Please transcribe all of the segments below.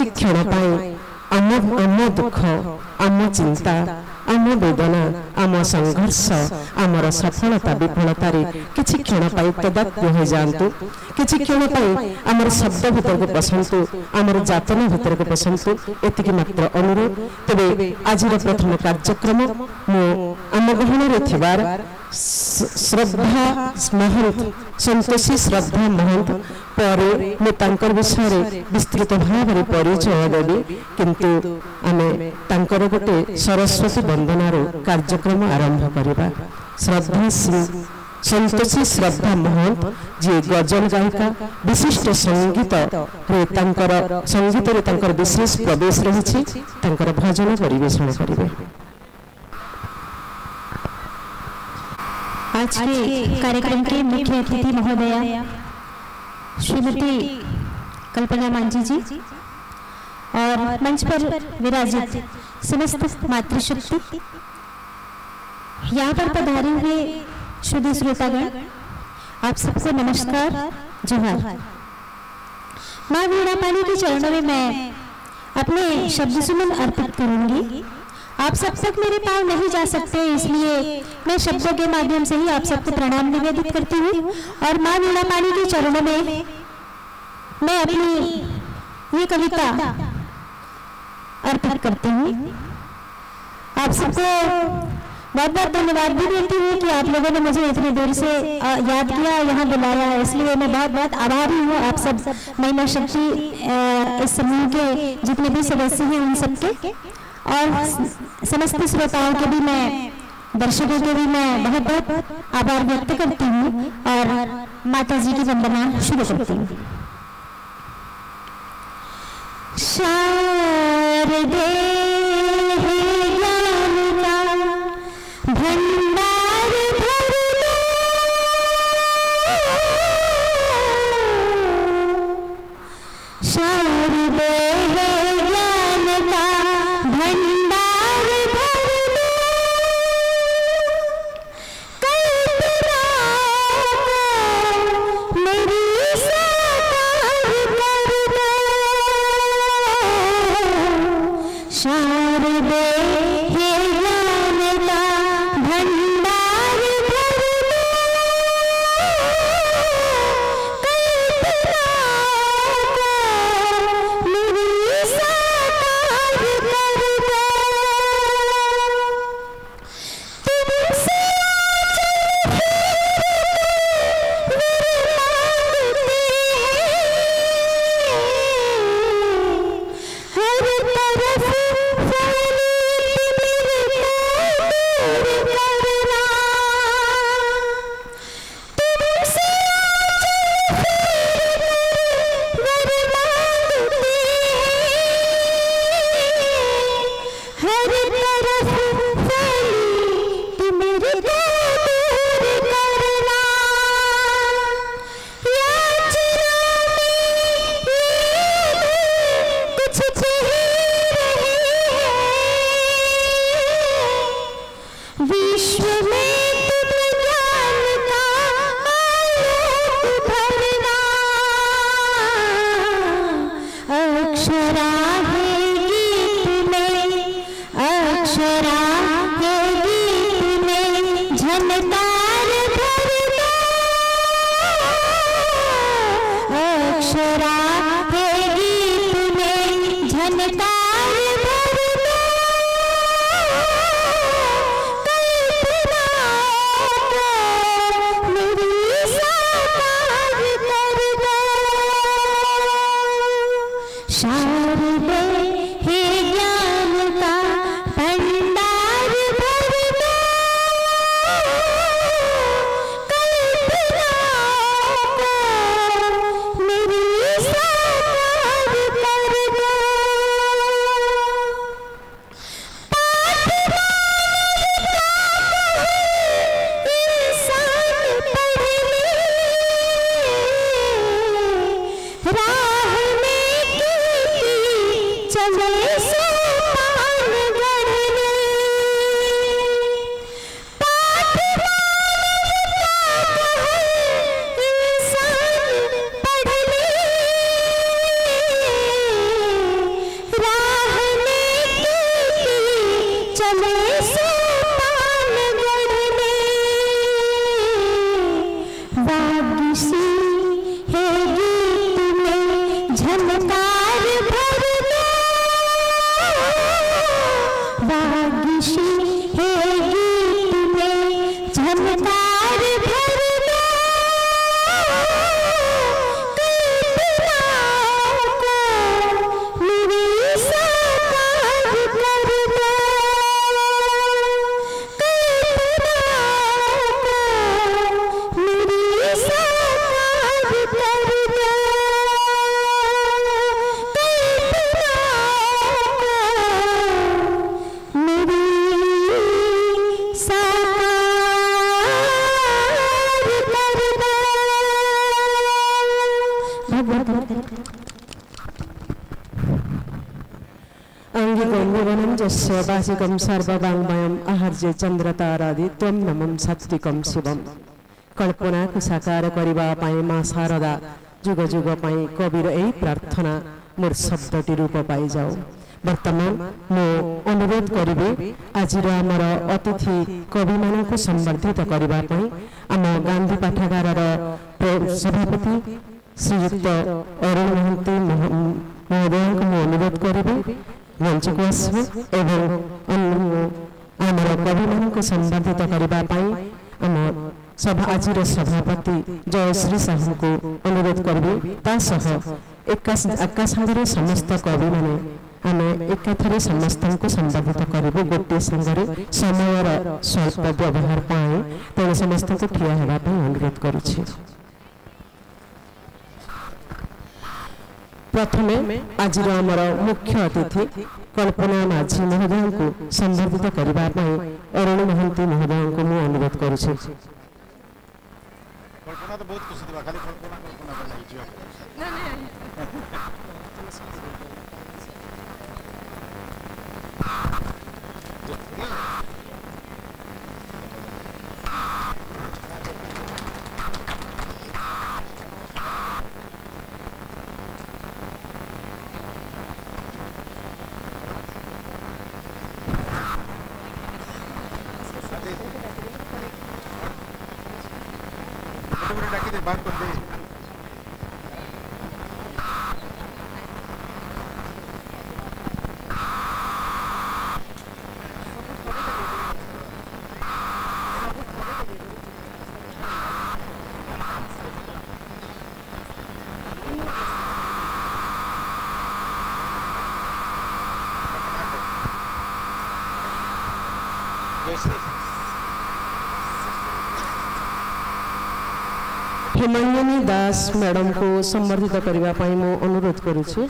किछि क्षण पाई आम दुख आम चिंता आम वेदना आम संघर्ष आमर सफलता विफलतार किछि क्षण पाई तदात्म्य हो जातु किछि क्षण पाई आमर शब्द भीतर को पसंतु आमर जातना भीतर को पसंतु एतिकी मात्र अनुरोध। तेबे आज प्रथम कार्यक्रम मो आम गहन थिबार श्रद्धा महंत संतोषी श्रद्धा महंत पर मुझे विषय विस्तृत भाव में परिचय देवी किंतु आमे तांकर गोटे सरस्वती वंदनार कार्यक्रम आरंभ करवा। श्रद्धा सिंह संतोषी श्रद्धा महंत जी गजल गायिका विशिष्ट संगीत संगीत रे विशेष प्रवेश रही भजन परिवेषण करेंगे। आज के कार्यक्रम के मुख्य अतिथि महोदया श्रीमती कल्पना मांझी जी और मंच पर विराजित समस्त मातृशक्ति, यहाँ पर पधारे हुए शुद्ध श्रोतागण, आप सबको नमस्कार जोहार। माँ वीणा पानी के चरणों में मैं अपने शब्द सुमन अर्पित करूंगी। आप सब तक मेरे पाँव नहीं जा सकते, इसलिए मैं शब्दों के माध्यम से ही आप सबको प्रणाम निवेदित करती हूँ और माँ वीणा पानी के चरणों में मैं अपनी ये कविता अर्पित करती हूँ। आप सबको बहुत बहुत धन्यवाद भी देती हूँ कि आप लोगों ने मुझे इतनी देर से याद किया, यहाँ बुलाया, इसलिए मैं बहुत बहुत आभारी हूँ आप सब महिला शक्ति इस समूह के जितने भी सदस्य हैं उन सबके, और समस्त श्रोताओं के भी, मैं दर्शकों के भी मैं बहुत बहुत आभार व्यक्त करती हूँ और माता जी की वंदना शुरू करती हूँ। शारदे भंडार भर लो, शारदे गौण्यवनं जस्य वाचिकं सर्ववाङ्मयम् आहार्य चन्द्रतारादि त्वं नमं सात्विकं शिवम। कल्पना को साकार करने पाई माँ शारदा जुग जुग पाई कविर यही प्रार्थना मोर शब्दटी रूप पाई जाओ। वर्तमान मो अनुरोध करी आज आमर अतिथि कवि मान को संवर्धित करने आम गांधी पाठागार सभापति श्रीयुक्त अरुण महांती महोदय को अनुरोध करी मंच को आसवे एवं आमर कवि मान को संवर्धित करने आम सभा आज सभापति जयश्री साहू को अनुरोध करी एका संगे समस्त कवि मैंने आम एकाथरे समस्त को संबोधित करूँ गोटे संगे समय स्वल्प व्यवहार पाए तेणु समस्त को ठिया होगापी अनुरोध करुछि। प्रथमे आज आमर मुख्य अतिथि कल्पना माझी महोदय को संबोधित करने अरुण महांती महोदय को मु अनुरोध करुछि। कल्पना तो बहुत खुशी दिबा खाली कल्पना कर लागि जियो ना बात कर दे हेमांगिनी दास मैडम को संबर्धित करने मु अनुरोध करुछि।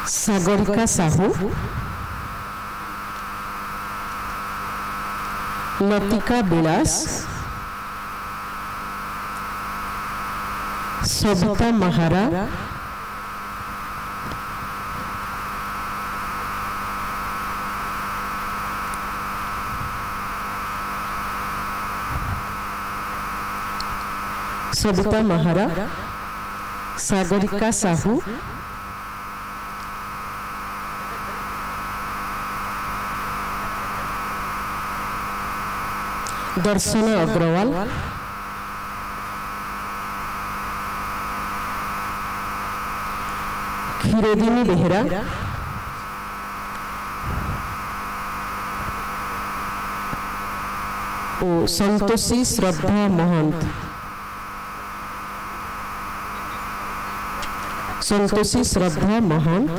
सागरिका साहू, लतिका विलास, सविता महारा, सविता महारा, सागरिका साहू, दर्शन अग्रवाल, खीरोदिनी बेहरा, ओ संतोषी श्रद्धा महंत, संतोषी श्रद्धा महंत,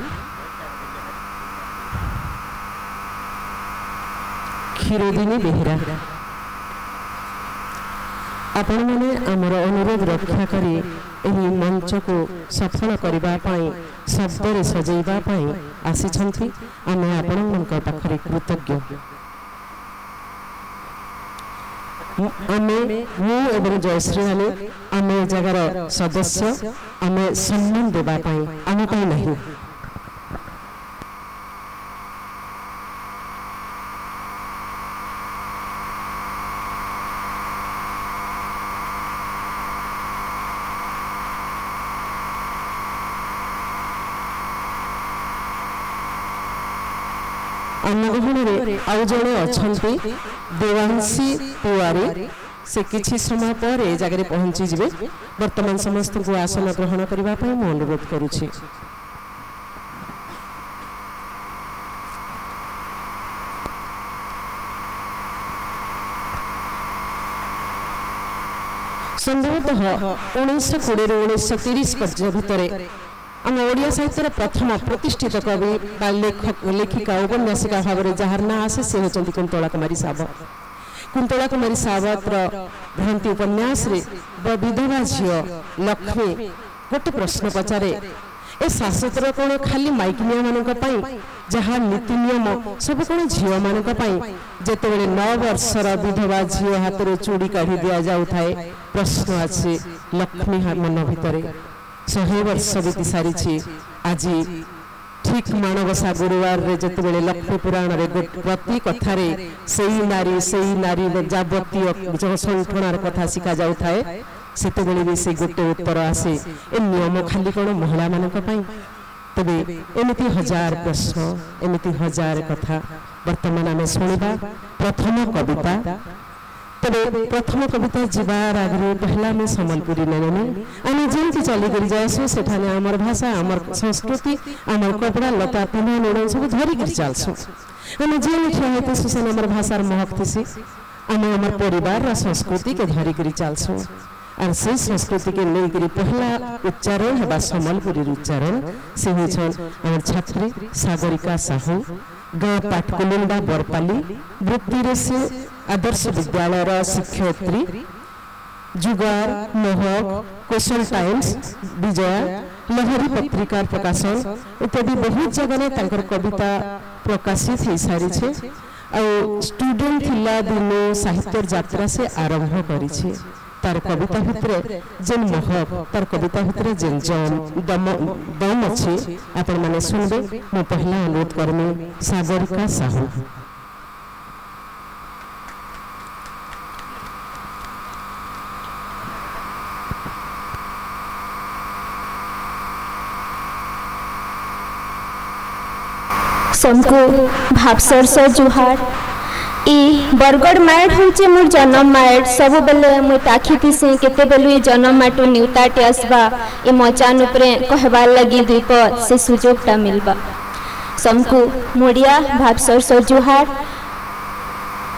खीरोदिनी बेहरा। आपण मैंने आमर अनुरोध रक्षा करी एही मंच को सफल करने शब्द सजैवाई आसी आम आपण पाखरे कृतज्ञ। आमे एवं जयश्री मैंने आम जगार सदस्य आम सम्मान देवाई आम नहीं। अनुगहन आउ जड़े अच्छा देवांशी पुआरी से किसी समय पर ए जगह पहुंची जिवे। वर्तमान समस्त को आसन ग्रहण करने मु अनुरोध करुछि। संभवतः 1920 1930 पर्यंत भितर आम ओडिया साहित्य प्रथम प्रतिष्ठित कवि लेखिका उपन्यासिका भाव में जार ना आसे से होचंती कुंतला कुमारी सावत। कुंतला कुमारी सावत भ्रांति उपन्यास रे विधवा झील लक्ष्मी गोटे प्रश्न पचारे ए शास्त्र कौन खाली माइकिनिया मान जहाँ नीति नियम सब कौन झील मान जिते 9 वर्षर विधवा झील हाथ में चूड़ी काढ़ी दि जाए प्रश्न अच्छे लक्ष्मी मन भितर 100 वर्ष बीती सारी आज ठीक माणवसा गुरुवार रे जिते लक्ष्मी पुराण रे प्रति कथार से नारी जावतीय जो संठणार कथा शिखा जाऊ थाए से गोटे उत्तर आसे ए नियम खाली कौन महिला मान तबे एमती हजार प्रश्न एमती हजार कथा वर्तमान आम शुणा प्रथम कविता तबे प्रथम कविता जीवार आगे पहला में सम्बलपुरी नेने आम जमी चलिक जासु से आमर भाषा आमर संस्कृति आमर कपड़ा लता पिन्हा नोड़ सब धरिक चलसु आम जी ठिया सुसन आमर भाषार महक थी आम आमर परिवार संस्कृति के धरिक चलसु और से संस्कृति के लेकर पहला उच्चारण है सम्बलपुरी उच्चारण से होमर छात्री सागरिका साहू गाँ पाटकुलुंडा बरपाली वृत्ति से आदर्श विद्यालय शिक्षयित्री जुगार महक कौशल टाइम्स विजया लहरी पत्रिकार प्रकाशन इत्यादि बहुत जगह कविता प्रकाशित हो सारी स्टूडेंट थिला दिनो साहित्य यात्रा से आरंभ करी तार कविता भितर जेन महक तार कविता भितर जेन दम अच्छे आपण माने सुनबे मो पहला अनुरोध करमी सागरिका साहू सबको भावसरस जुहार ई बरगढ़ माइट होचे मोर जन्म माइट सब बेले मुई ताखी थी केते बेलु ई जन्म माटू न्यूताटे आसबा ए मचान उपरे कहबार लगी द्वीप से सुजोगटा मिलबा सबको मुड़िया भावसरस जुहार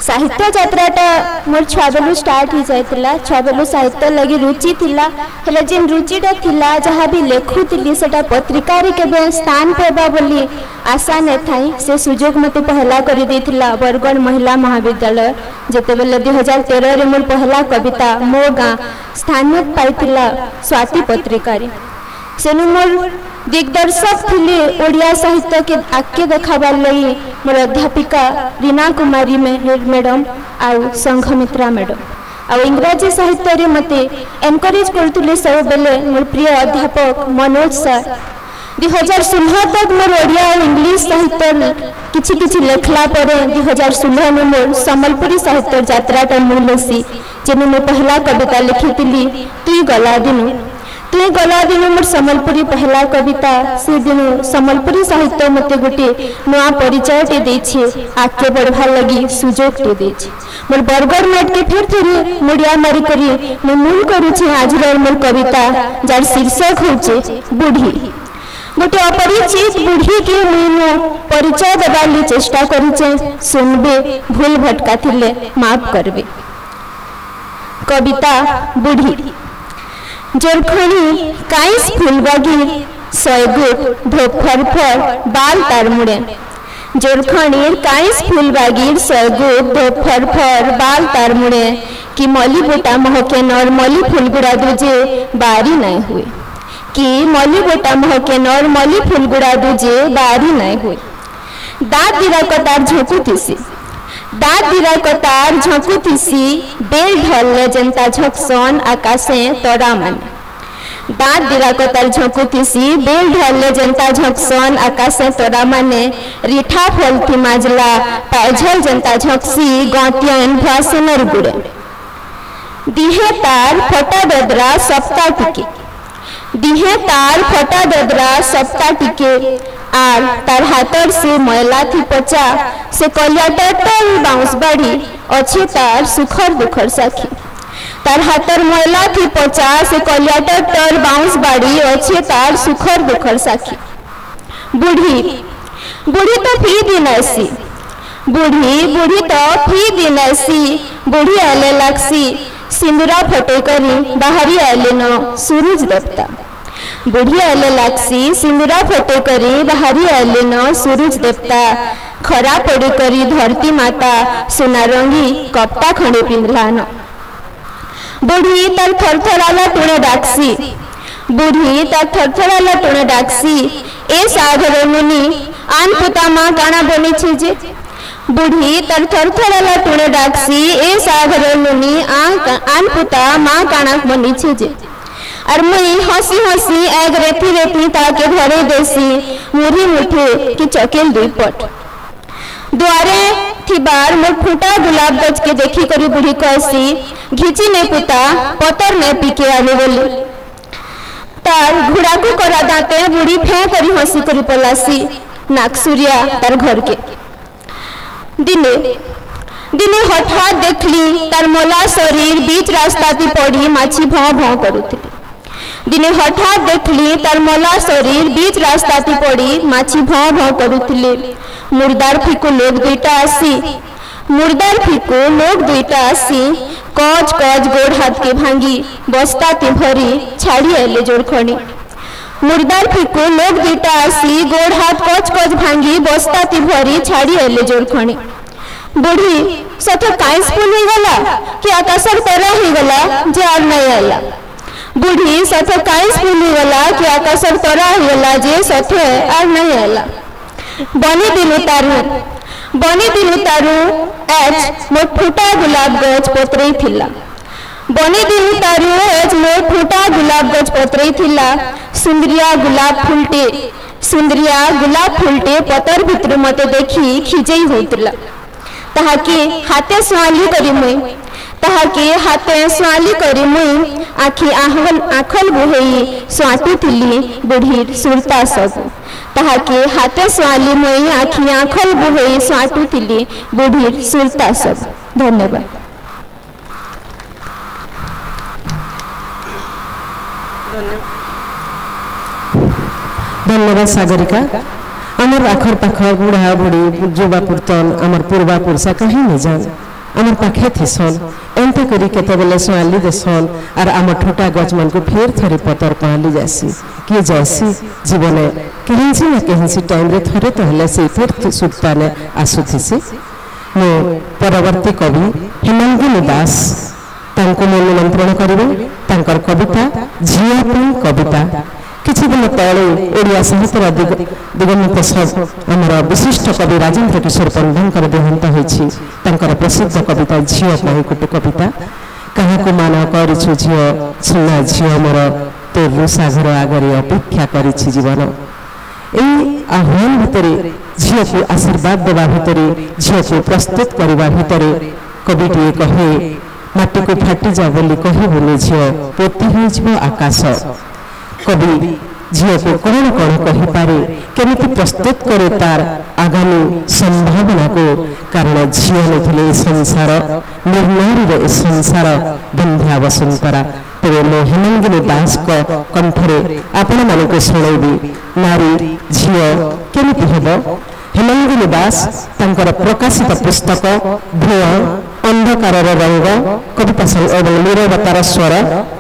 साहित्य यात्राटा मोर छुआ बेलू स्टार्ट हो जाइतिला छुआ बेलू साहित्य लगी रुचि थिला हेले जेन रुचिटा थिला जहाँ भी लेखुतिली सेटा पत्रिका रे केबे स्थान पेबा बोली आशा न थाई से सुजोग मते पहला करि देथिला बरगढ़ महिला महाविद्यालय जेते बेले 2013 रे मोर पहला कविता मो गाँ स्थानीय पाइतिला स्वाति पत्रिका रे सेनु मोर दिग्दर्शक थिले ओडिया साहित्य के आके देखाबार लगी मोर अध्यापिका रीना कुमारी मैडम आउ संघमित्रा मैडम आउ इंग्राजी साहित्य रे मते एनकरेज करथुले सब बेले मोर प्रिय अध्यापक मनोज सर 2016 तक मोर ओडिया और इंग्लिश साहित्य किछि किछि लेखला परे 2016 में मोर सम्बलपुरी साहित्य यात्राटा मूलसी जेने मैं पहला कविता लिखितिली तुई गला दिन मोर सम्बलपुरी पहला कविता से दिन सम्बलपुरी साहित्य मते गोटे नया परिचय टे देछे आके बढ़वार लगी सुजोग टे देछे मोर बरगढ़ माइट के फिर थोड़ी मुड़िया मारी करी मैं मूल करूछे आजर मोर कविता जार शीर्षक होचे बूढ़ी गोटे अपरिचित बूढ़ी के मुझे परिचय देवाली चेष्टा करूचे सुनबे भूल भटका थिले माफ करबे कविता बूढ़ी जोरखणी काइस फूलबागी सयगुट धोफरफर बाल तार मुड़े जोरखणी काइस फूलबागी सयगुट धोफरफर बाल तार मुड़े कि मली बोटा महके नर मली फूलगुड़ा दूजे बारी नहीं हुए कि मली बोटा महके नर मली फूलगुड़ा दूजे बारी नहीं हुए दाँत दिरा कतार झोंकुतीसी दाँत दिरा कतार झोंकुतीसी बेल ढलले जनता झोंकसन आकाशे तोड़ा माने दाँत दिरा कतार झोंकुतीसी बेल ढलले जनता झोंकसन आकाशे तोड़ा माने रिठा फलथी माजला पाइझल जनता झोंकसी गौतियन भासनर गुड़े दिहे तार फटा ददरा सप्ता टिके दिहे तार फटा ददरा सप्ता टिके आर तार हाथर से मैला थी पचा से कलियाटर तल बाउंस बाड़ी अच्छे तार सुखर दुखर साखी तार हाथर मैला थी पचा से कलियाटर तल बाउंस बाड़ी अच्छे तार सुखर दुखर साखी बूढ़ी बूढ़ी तो फी दिन ऐसी बूढ़ी तो फी दिन ऐसी बूढ़ी आले लाक्सी सिंदूरा फटे करी बाहरी आले न सूरज देवता बुढ़ी आले लाक्सी सिंदूरा फटे करी बाहरी आले न सूरज देवता खरा पड़ी करी धरती माता सोना रंगी कपटा खंडे पिंधलान बुढ़ी तर थरथराला तुणे डाक्सी बुढ़ी तार थरथराला टोने डाकसी ए सागर मुनि आन पुता माँ काना बनी छे जे बुढ़ी तार थरथराला टोने डाकसी ए सागर मुनि आन पुता माँ काना बनी छे जे और मुई हसी हसी एग रेती रेती ताके घरे देसी मुरी मुठे कि चकेल दुई पट द्वारे थिबार मोर फुटा गुलाब गज के देखी करी बुढ़ी कहसी घिची ने पुता पतर ने पीके आने बोली तार घुड़ा को करा दाते बुढ़ी फे करी हसी करी पलासी नाकसूरिया तार घर के दिने दिने हठात देखली तार मोला शरीर बीच रास्ता ती पड़ी माछी भाव भाव करुथी दिने हठात देखली तार मला शरीर बीच रास्ता ती पड़ी माछी भाव भाव करुथिले मुर्दार फिको लोग दुईटा आसी मुर्दार फिको लोग दुईटा आसी कच कच गोड़ हाथ के भांगी बस्ता ती भरी छाड़ी आले जोड़ खणी मुर्दार फिको लोग दुईटा आसी गोड़ हाथ कच कच भांगी बस्ता ती भरी छाड़ी आले जोड़ खणी बुढ़ी सथ काई स्पून ही गला कि आकाशर तरह ही गला जे आर नहीं आला बुढ़ी सथे काई स्पून गला कि आकाशर तरा गला जे सथे आर नहीं आला बनी दिनु तारू एज मोर फुटा गुलाब गज पतरई थिला बनी दिनु तारू एज मोर फुटा गुलाब गज पतरई थिला सुंदरिया गुलाब फुलटे पतर भितर मते देखी खिजई होतला ताहाके हाथे स्वाली करी मुई आखि आखल बुहेई स्वाटू थिली बुढ़ी सुरता सब ताहाके हाथे स्वाली मुई आखि आखल बुहेई स्वाटू थिली बुढ़ी सुरता सब। धन्यवाद। धन्यवाद सागरिका। आमर आखर पाखर बुढ़ा बुढ़ी युवा पुर्तन आमर पूर्वा पुरुषा कहीं नहीं जान आमर पाखे थीसन एंता करी केते बेले सोआली देसन और आमर ठोटा गज मन को फिर थरे पतर पाली जासी कि जासी जीवने कहिंसी न कहिंसी टाइम रे थरे तो हले से फिर सुत्ताने आसुथिसी मो परवर्ती कवि हेमंगिनी दास तांको मन निमंत्रण करिवे तांकर कविता झिया पई कविता किछि दिन तले ओडिया साहित्य दिगंत सब आमर विशिष्ट कवि राजेंद्र किशोर पंडंकर देहांत होइछि तांकर प्रसिद्ध कविता झिया पई कुट कविता कहा को मान करिछु झियो सुना झियो मोर तो सागर आगरे अपेक्षा करिछि जीवन एई आह्वान भितरे झियो को आशीर्वाद देवा भितरे झियो को प्रस्तुत करबा भितरे कविटी कहे माटी को फाटी जा बोली कहे बोले झियो पोती हो जिवो आकाश कवि झील को कौन कौन कही पारे केमिति प्रस्तुत करे तार आगामी संभावना को कारण झील नथिले संसार निर्नारी संसार बंध्या वसुंतरा तेरे मो हेमंगिनी दास को कंठरे आपण मानक शुणेबी नारी झील केमिति हेबो। हेमंगिनी दास तांकर प्रकाशित पुस्तक धूआं अंधकार रंग कविता एवं नीरवतार स्वर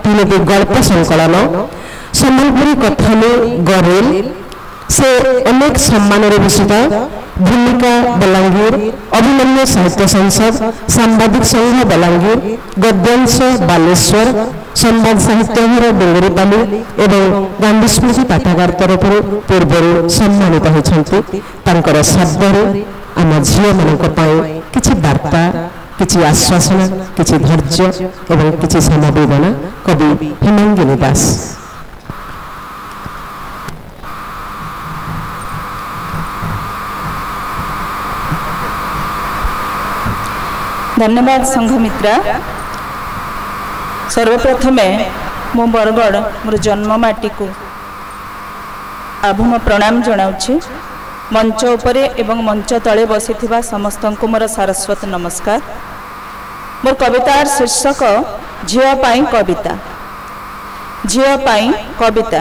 तीनोटी गल्प संकलन सम्बलपुरी कथानी गरेल से अनेक सम्मान भूषित भूमिका बलांगीर अभिमन्यु साहित्य संसद सांबादिक संघ बलांगीर गद्यांश बालेश्वर संवाद साहित्य घर डोंगरीपाली एवं गांधी स्मृति पाठागार तरफ पूर्व सम्मानित होती शब्द आम झील मान किछि वार्ता किछि आश्वासन किछि धैर्य एवं किछि समवेदना कवि हेमंगिनी दास। धन्यवाद संघमित्रा। सर्वप्रथमे मो बरगढ़ मोर जन्ममाटी को आभूम प्रणाम जनाउछि। मंच उपरे एवं मंच तले बसिथिबा समस्तंको मोर सारस्वत नमस्कार। मोर कवितार शीर्षक झियो पाई कविता। झियो पाई कविता।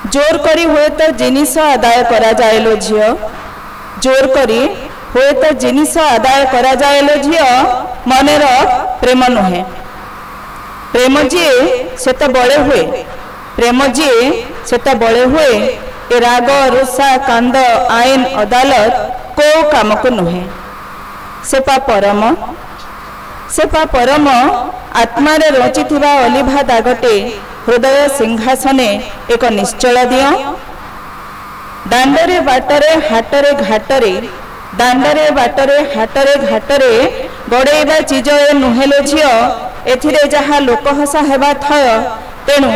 जोर करी हुए तो जिनिस आदाय करा जाएलो झियो, जोर करी हुए तो जिनिस आदाय करा जाएलो झियो, मनेर प्रेम नुहे। प्रेम जी से तो बड़े हुए, प्रेम जी से तो बड़े हुए। ए राग रुषा कांद आईन अदालत को काम को नुहे। सेपा परम आत्मारे रचिथिबा अलिभा दागटे हृदय सिंहासने एक निश्चल दियो दांडरे बाटरे हाटरे घाटरे दांडरे बाटरे हाटरे घाटरे गड़ेबा चीज ए नुहेलो झियो एथिरे जहा लोकहसा हेबा थय तेणु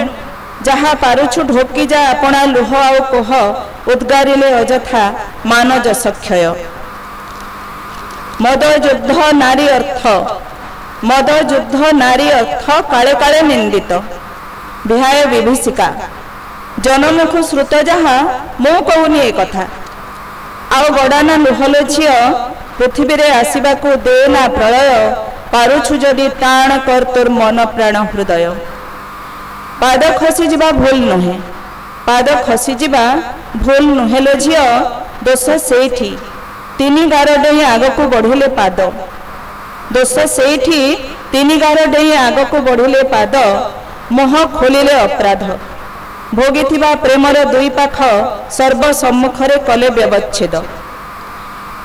जहा पारुछु ढोकी जा अपना लुह आउ कोह उद्गारिले अजथा मान जसक्षय मद युद्ध नारी अर्थ मद युद्ध नारी अर्थ काले काले निंदित विहाय विभीषिका जनमुख श्रुत जहा मो कहूनी ए कथा आउ गड़ाना लुहलो झियो पृथ्वी रे आसिबाकू देना प्रलय पारुछु जदि ताण कर तोर मन प्राण हृदय पाद खसी जिबा भूल नुहे पाद खसी जिबा भूल नुहेलो झियो दोष सेठी तीनी गार डेई आगकू बढ़िले पाद दोष सेठी तीनी गार डेई आगकू बढ़िले पाद मोह खोलिले अपराध भोगिथिबा प्रेमर दुई पाख सर्व सम्मुखरे कले व्यवच्छेद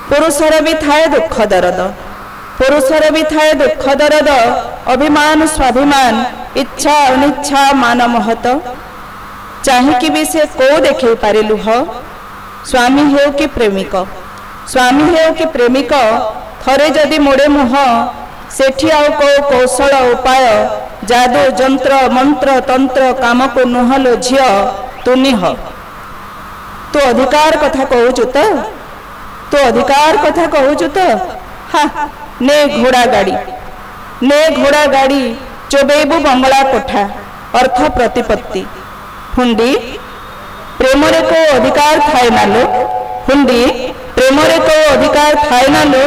पुरुषर भी थाए दुख दरद पुरुषर भी थाए दुख दरद अभिमान स्वाभिमान इच्छा अनिच्छा मान महत चाहिकी भी से को देखे पारे लुह स्वामी हेउ कि प्रेमिक स्वामी हेउ कि प्रेमिक थरे जदि मोड़े मुह सेठी आउ को कौशल उपाय जादू जंत्र मंत्र तंत्र काम को नुहलो झियो तू निह तू अधिकार कथा कहूचु तो अधिकार कथा कहूचु तो हा ने घोड़ा गाड़ी चोबेबू बंगला कोठा अर्थ प्रतिपत्ति हुंडी प्रेमरे को अधिकार थाए ना लो हुंडी प्रेमरे को अधिकार थाए ना लो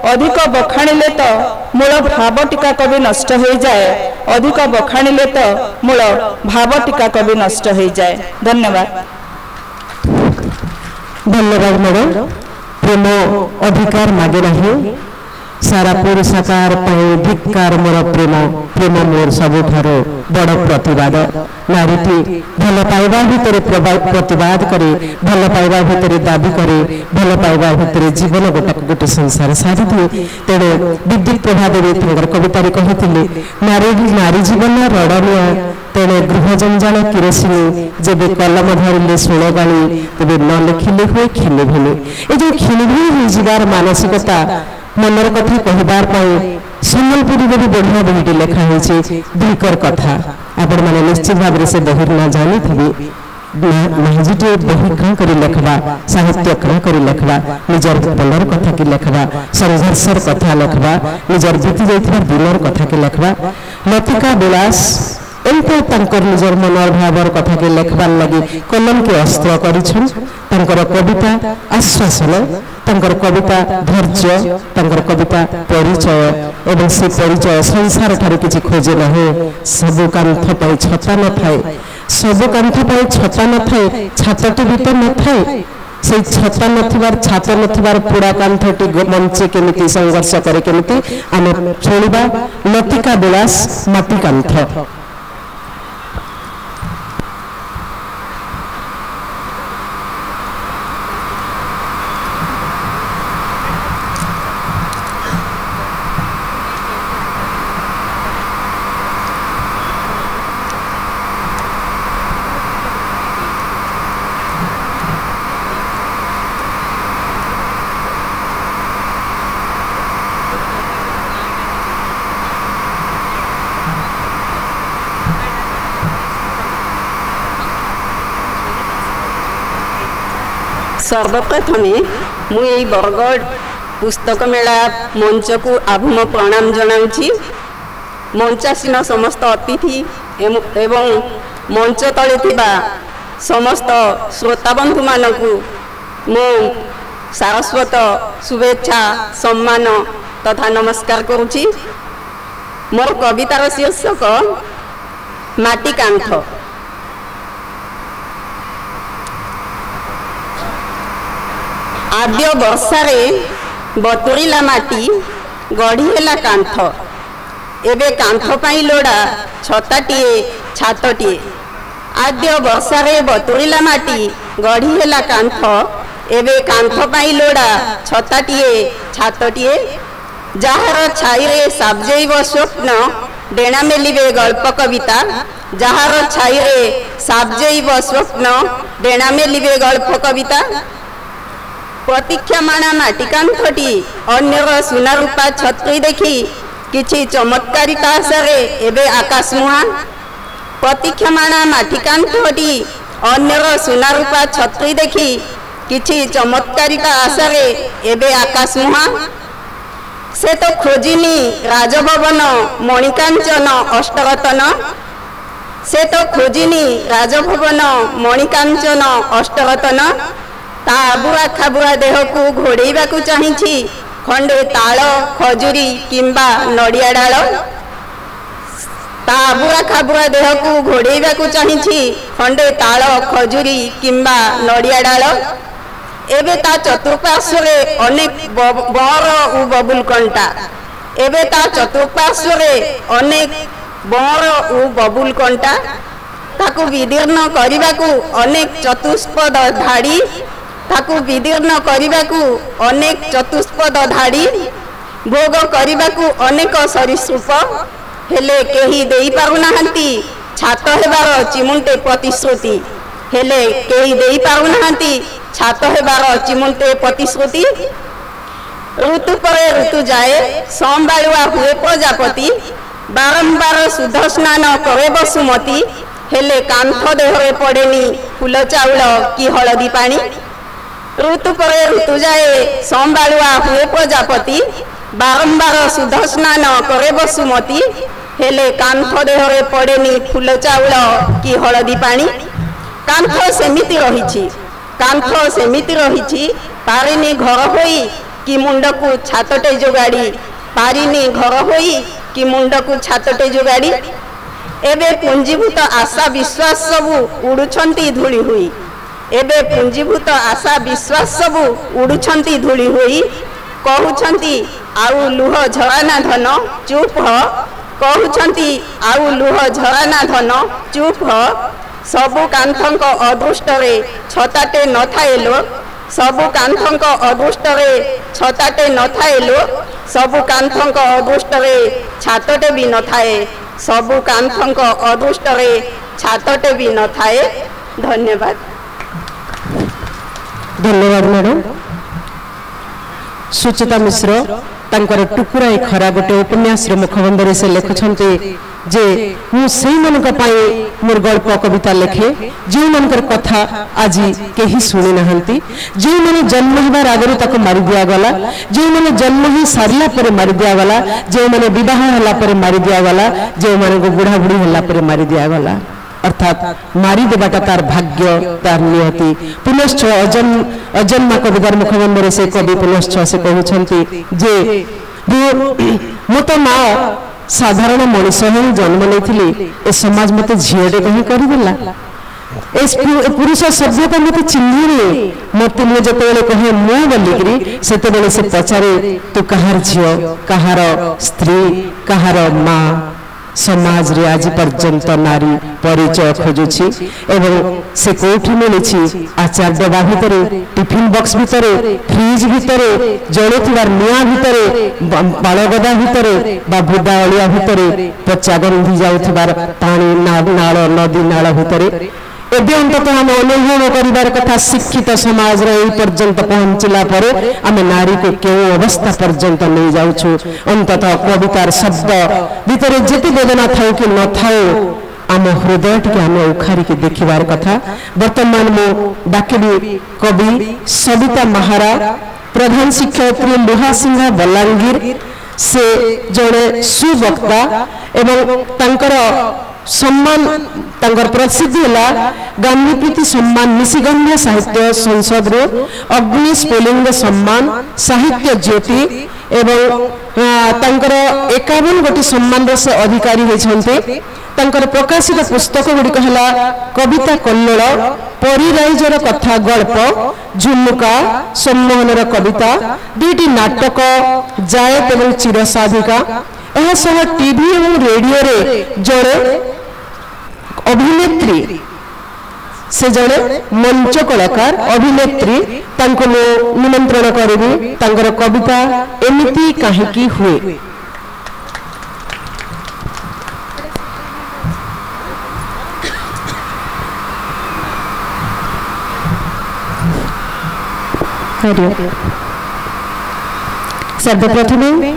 अधिक बखाणिले तो मूल भाव टीका कवि नष्ट हो जाए अधिक बखाणिले तो मूल भाव टीका कवि नष्ट हो जाए धन्यवाद धन्यवाद मैडम प्रेम अधिकार मागे नहीं सारा पुरुषकार धिक्कार मोर प्रेम प्रेम मोर सबुठार बड़ प्रतिवाद नारीटी भल पाइबा भितर प्रतिवाद करे भल पाइबा भितर दाबी करे भल पाइबा भितर जीवन गोटा गोटे संसार सारी दिए तेणु विद्युत प्रभा देवी कवितार कहते नारी जीवन रड़निया तेणे गृह जंजाल किरोसिनी जब कलम धरिले षोल गाड़ी तेज न लिखिले हुए खिलिभिली ये जो खिलिभिली हो जीवार मानसिकता मनर कथा कहबार सम्बलपुरी भी बढ़िया बहीटी लिखाई दुईकर कथा आपण मैंने निश्चित भाव से बही न जानी थी महाजीटे बही कहाँ करी लिखवा साहित्य कहाँ करी लिखवा निजर बलर कथा की लिखवा संघर्षर कथा लिखवा निजर बीती जाइथिबा दिनर कथा की लिखवा लतिका विलास एमती तंकर निजर मनोभावर कथा के लिखबार लगी कलम के अस्त्र करिछन तंकर कविता आश्वासन तंकर कविता धैर्य तंकर कविता परिचय एवं से परिचय संसार ठारे किछि खोजे नहीं सब कांथ पाई छता न थाए सब कांथ पाई छता न थाए छातटी भी न थाए से छता नथिबार छात नथिबार पुड़ा कांथटी मंचे केमिति संघर्ष करे केमिति आमे छोड़िबा लतिका विलास माटी कांथ सर्वप्रथमे मुई बरगढ़ पुस्तक मेला मंच को आभूम प्रणाम जनाऊँगी मंचासीन समस्त अतिथि एवं मंच तले थिबा समस्त श्रोताबंधु मानकु मु सारस्वत शुभेच्छा सम्मान तथा नमस्कार करुछि। मोर कवितार शीर्षक माटी कांथ। आद्य वर्षारे बतुरीला माटी गढ़ीला कांथ एबे कांथ पाई लोड़ा छताटीए छातटीए। आद्य वर्षारे बतुरीला माटी गढ़ीला कांथ एबे कांथ पाई लोड़ा छताटीए छातटीए। जार छाईरे साबजेइब स्वप्न डेणा मेलिबे गल्प कविता जार छाई रे साबजेइब स्वप्न डेणा मेलिबे गल्प कविता प्रतीक्षामाणा माटिकांथटी अन्यर सुना रूपा छत्री देखी किछि चमत्कारिता आशारे एबे आकाश मुहा प्रतीक्षामाणा माटिकांथटी अन्यर सुना रूपा छत्री देखी किछि चमत्कारिता आशारे एबे आकाश मुहा से तो खोजिनी राजभवन मणिकांचन अष्टरतन से तो खोजिनी राजभवन मणिकांचन अष्टरतन ता आबुरा खाबुरा देह को घोड़ेबा को चाहिछि खंडे ताल खजुरी किंबा नड़िया डाल ता आबुरा खाबुरा देह को घोड़ेबा को चाहिछि खंडे ताल खजुरी किंबा नड़िया डाल एबे ता चतुर्पार्श्वरे अनेक बर उ बबुल कंटा एबे ता चतुर्पार्श्वरे अनेक बर उ बबुल कंटा ताकू विदीर्ण करिबाकू अनेक चतुष्पद धाड़ी ताकू विदीर्ण करिबाकू अनेक चतुष्पद धाड़ी भोग करिबाकू अनेक सरीसृप हेले केही देई पारु नाहंती छात हेबार चिमुंटे प्रतिश्रुति हेले केही देई पारु नाहंती छात हेबार चिमुंटे प्रतिश्रुति ऋतु पर ऋतु जाए संबालुआ हुए प्रजापति बारंबार शुद्ध स्नान करे बसुमती हेले कांथ देहरे पड़ेनी फूल चाउल कि हलदी पानी ऋतु पर ऋतु जाए संबालुआ हुए प्रजापति बारंबार शुद्ध स्नान करे बसुमती हेले कांथ देहरे पड़ेनी फूल चाउल कि हलदी पानी कांथ सेमिति रहिछि कांथ सेमिति रहिछि पारिनी घर होई कि मुंड को छातटे जोगाड़ी पारिनी घर होई कि मुंड को छातटे जोगाड़ी एबे पुंजीभूत आशा विश्वास सबू उड़ुछंती धूली हुई एबे पुंजीभूत आशा विश्वास सबू उड़ुछंती धूली हुई कहउछंती आउ लुह झराना धन चुप ह कहउछंती आउ लुह झराना धन चुप ह सबु कांथंक अदृष्टरे छताटे न थाएलो सबु कांथंक अदृष्टरे छताटे न थाएलो सबु कांथंक अदृष्टरे छातटे भी न थाए सबु कांथंक अदृष्टरे छातटे भी न थाए धन्यवाद धन्यवाद मैडम सुचिता मिश्र तांकर टुकुरा खरा गोटे उपन्यास मुखबंधर से लिखुंटे जे मु सेई मनक पाई मोर गल्प कविता लिखे जो मनकर कथा आज केही सुनी नहंती जो माने जन्म हेबार आगरु ताको मारि दिया गला जो माने जन्म ही सारिला परे मारि दिया गला जो माने विवाह हला परे मारि दिया गला जो माने को बुढ़ा बुढ़ी हला परे मारि दिया गला अर्थात मारि देबाटा तार भाग्य तार नियति पुनश्च अजन्मा कवितार मुखबंधर से कवि पुनश्च से कहउछंती जे मत माँ साधारण मनुष ही जन्म नहीं ए समाज मत झीटे कहीं करदेला पुरुष सभ्यता मत चिन्हने मत मुझे जो कहे मु बोलिकी से पचारे तू कहार झील कहार स्त्री कहार माँ समाज रे आज पर्यंत नारी परिचय खोजुछि एवं से कोठी मिली आचार डबा भितर टिफिन बॉक्स भितर फ्रिज भितर जलुथिबार निआ भितर बालगदा भितर बा बुदा अलिया भितर पचा गंधी जाउथिबार पानी नाल नदी नाल भितर एबे अंततः हम अनुभव करिबार कथा शिक्षित समाज रे पर्यंत पहुंचला पर आम नारी को केउ अवस्था पर्यंत नहीं जाउछु अंततः कवितार शब्द भितर जेते वेदना थाउ कि न थाउ आम हृदय टिके आम उखारी के देखिबार कथा वर्तमान मो डाकिबी कवि सविता महारा प्रधान शिक्षयित्री लुहासिंहा बलांगीर से जड़े सुवक्ता एवं तांकर सम्मान तांकर प्रसिद्धि है गांधी प्रीति सम्मान निशिगंधा साहित्य संसद रो अग्नि स्फुलिंग सम्मान साहित्य ज्योति एवं तांकर 51 गोटी सम्मान से अधिकारी होइछन्ते तांकर प्रकाशित पुस्तक गुड़िक है कविता कल्लोल परिराइजर कथा गल्प झुमुका सम्मोहनर कविता 2टी नाटक जायत एवं चिरसाधिका एसह टीवी और रेडियो रे जड़े अभिनेत्री से जड़े मंच कलाकार अभिनेत्री तांको निमंत्रण करिबी तांकर कविता एमिति काहेकि हुए हरिओम। सर्वप्रथमे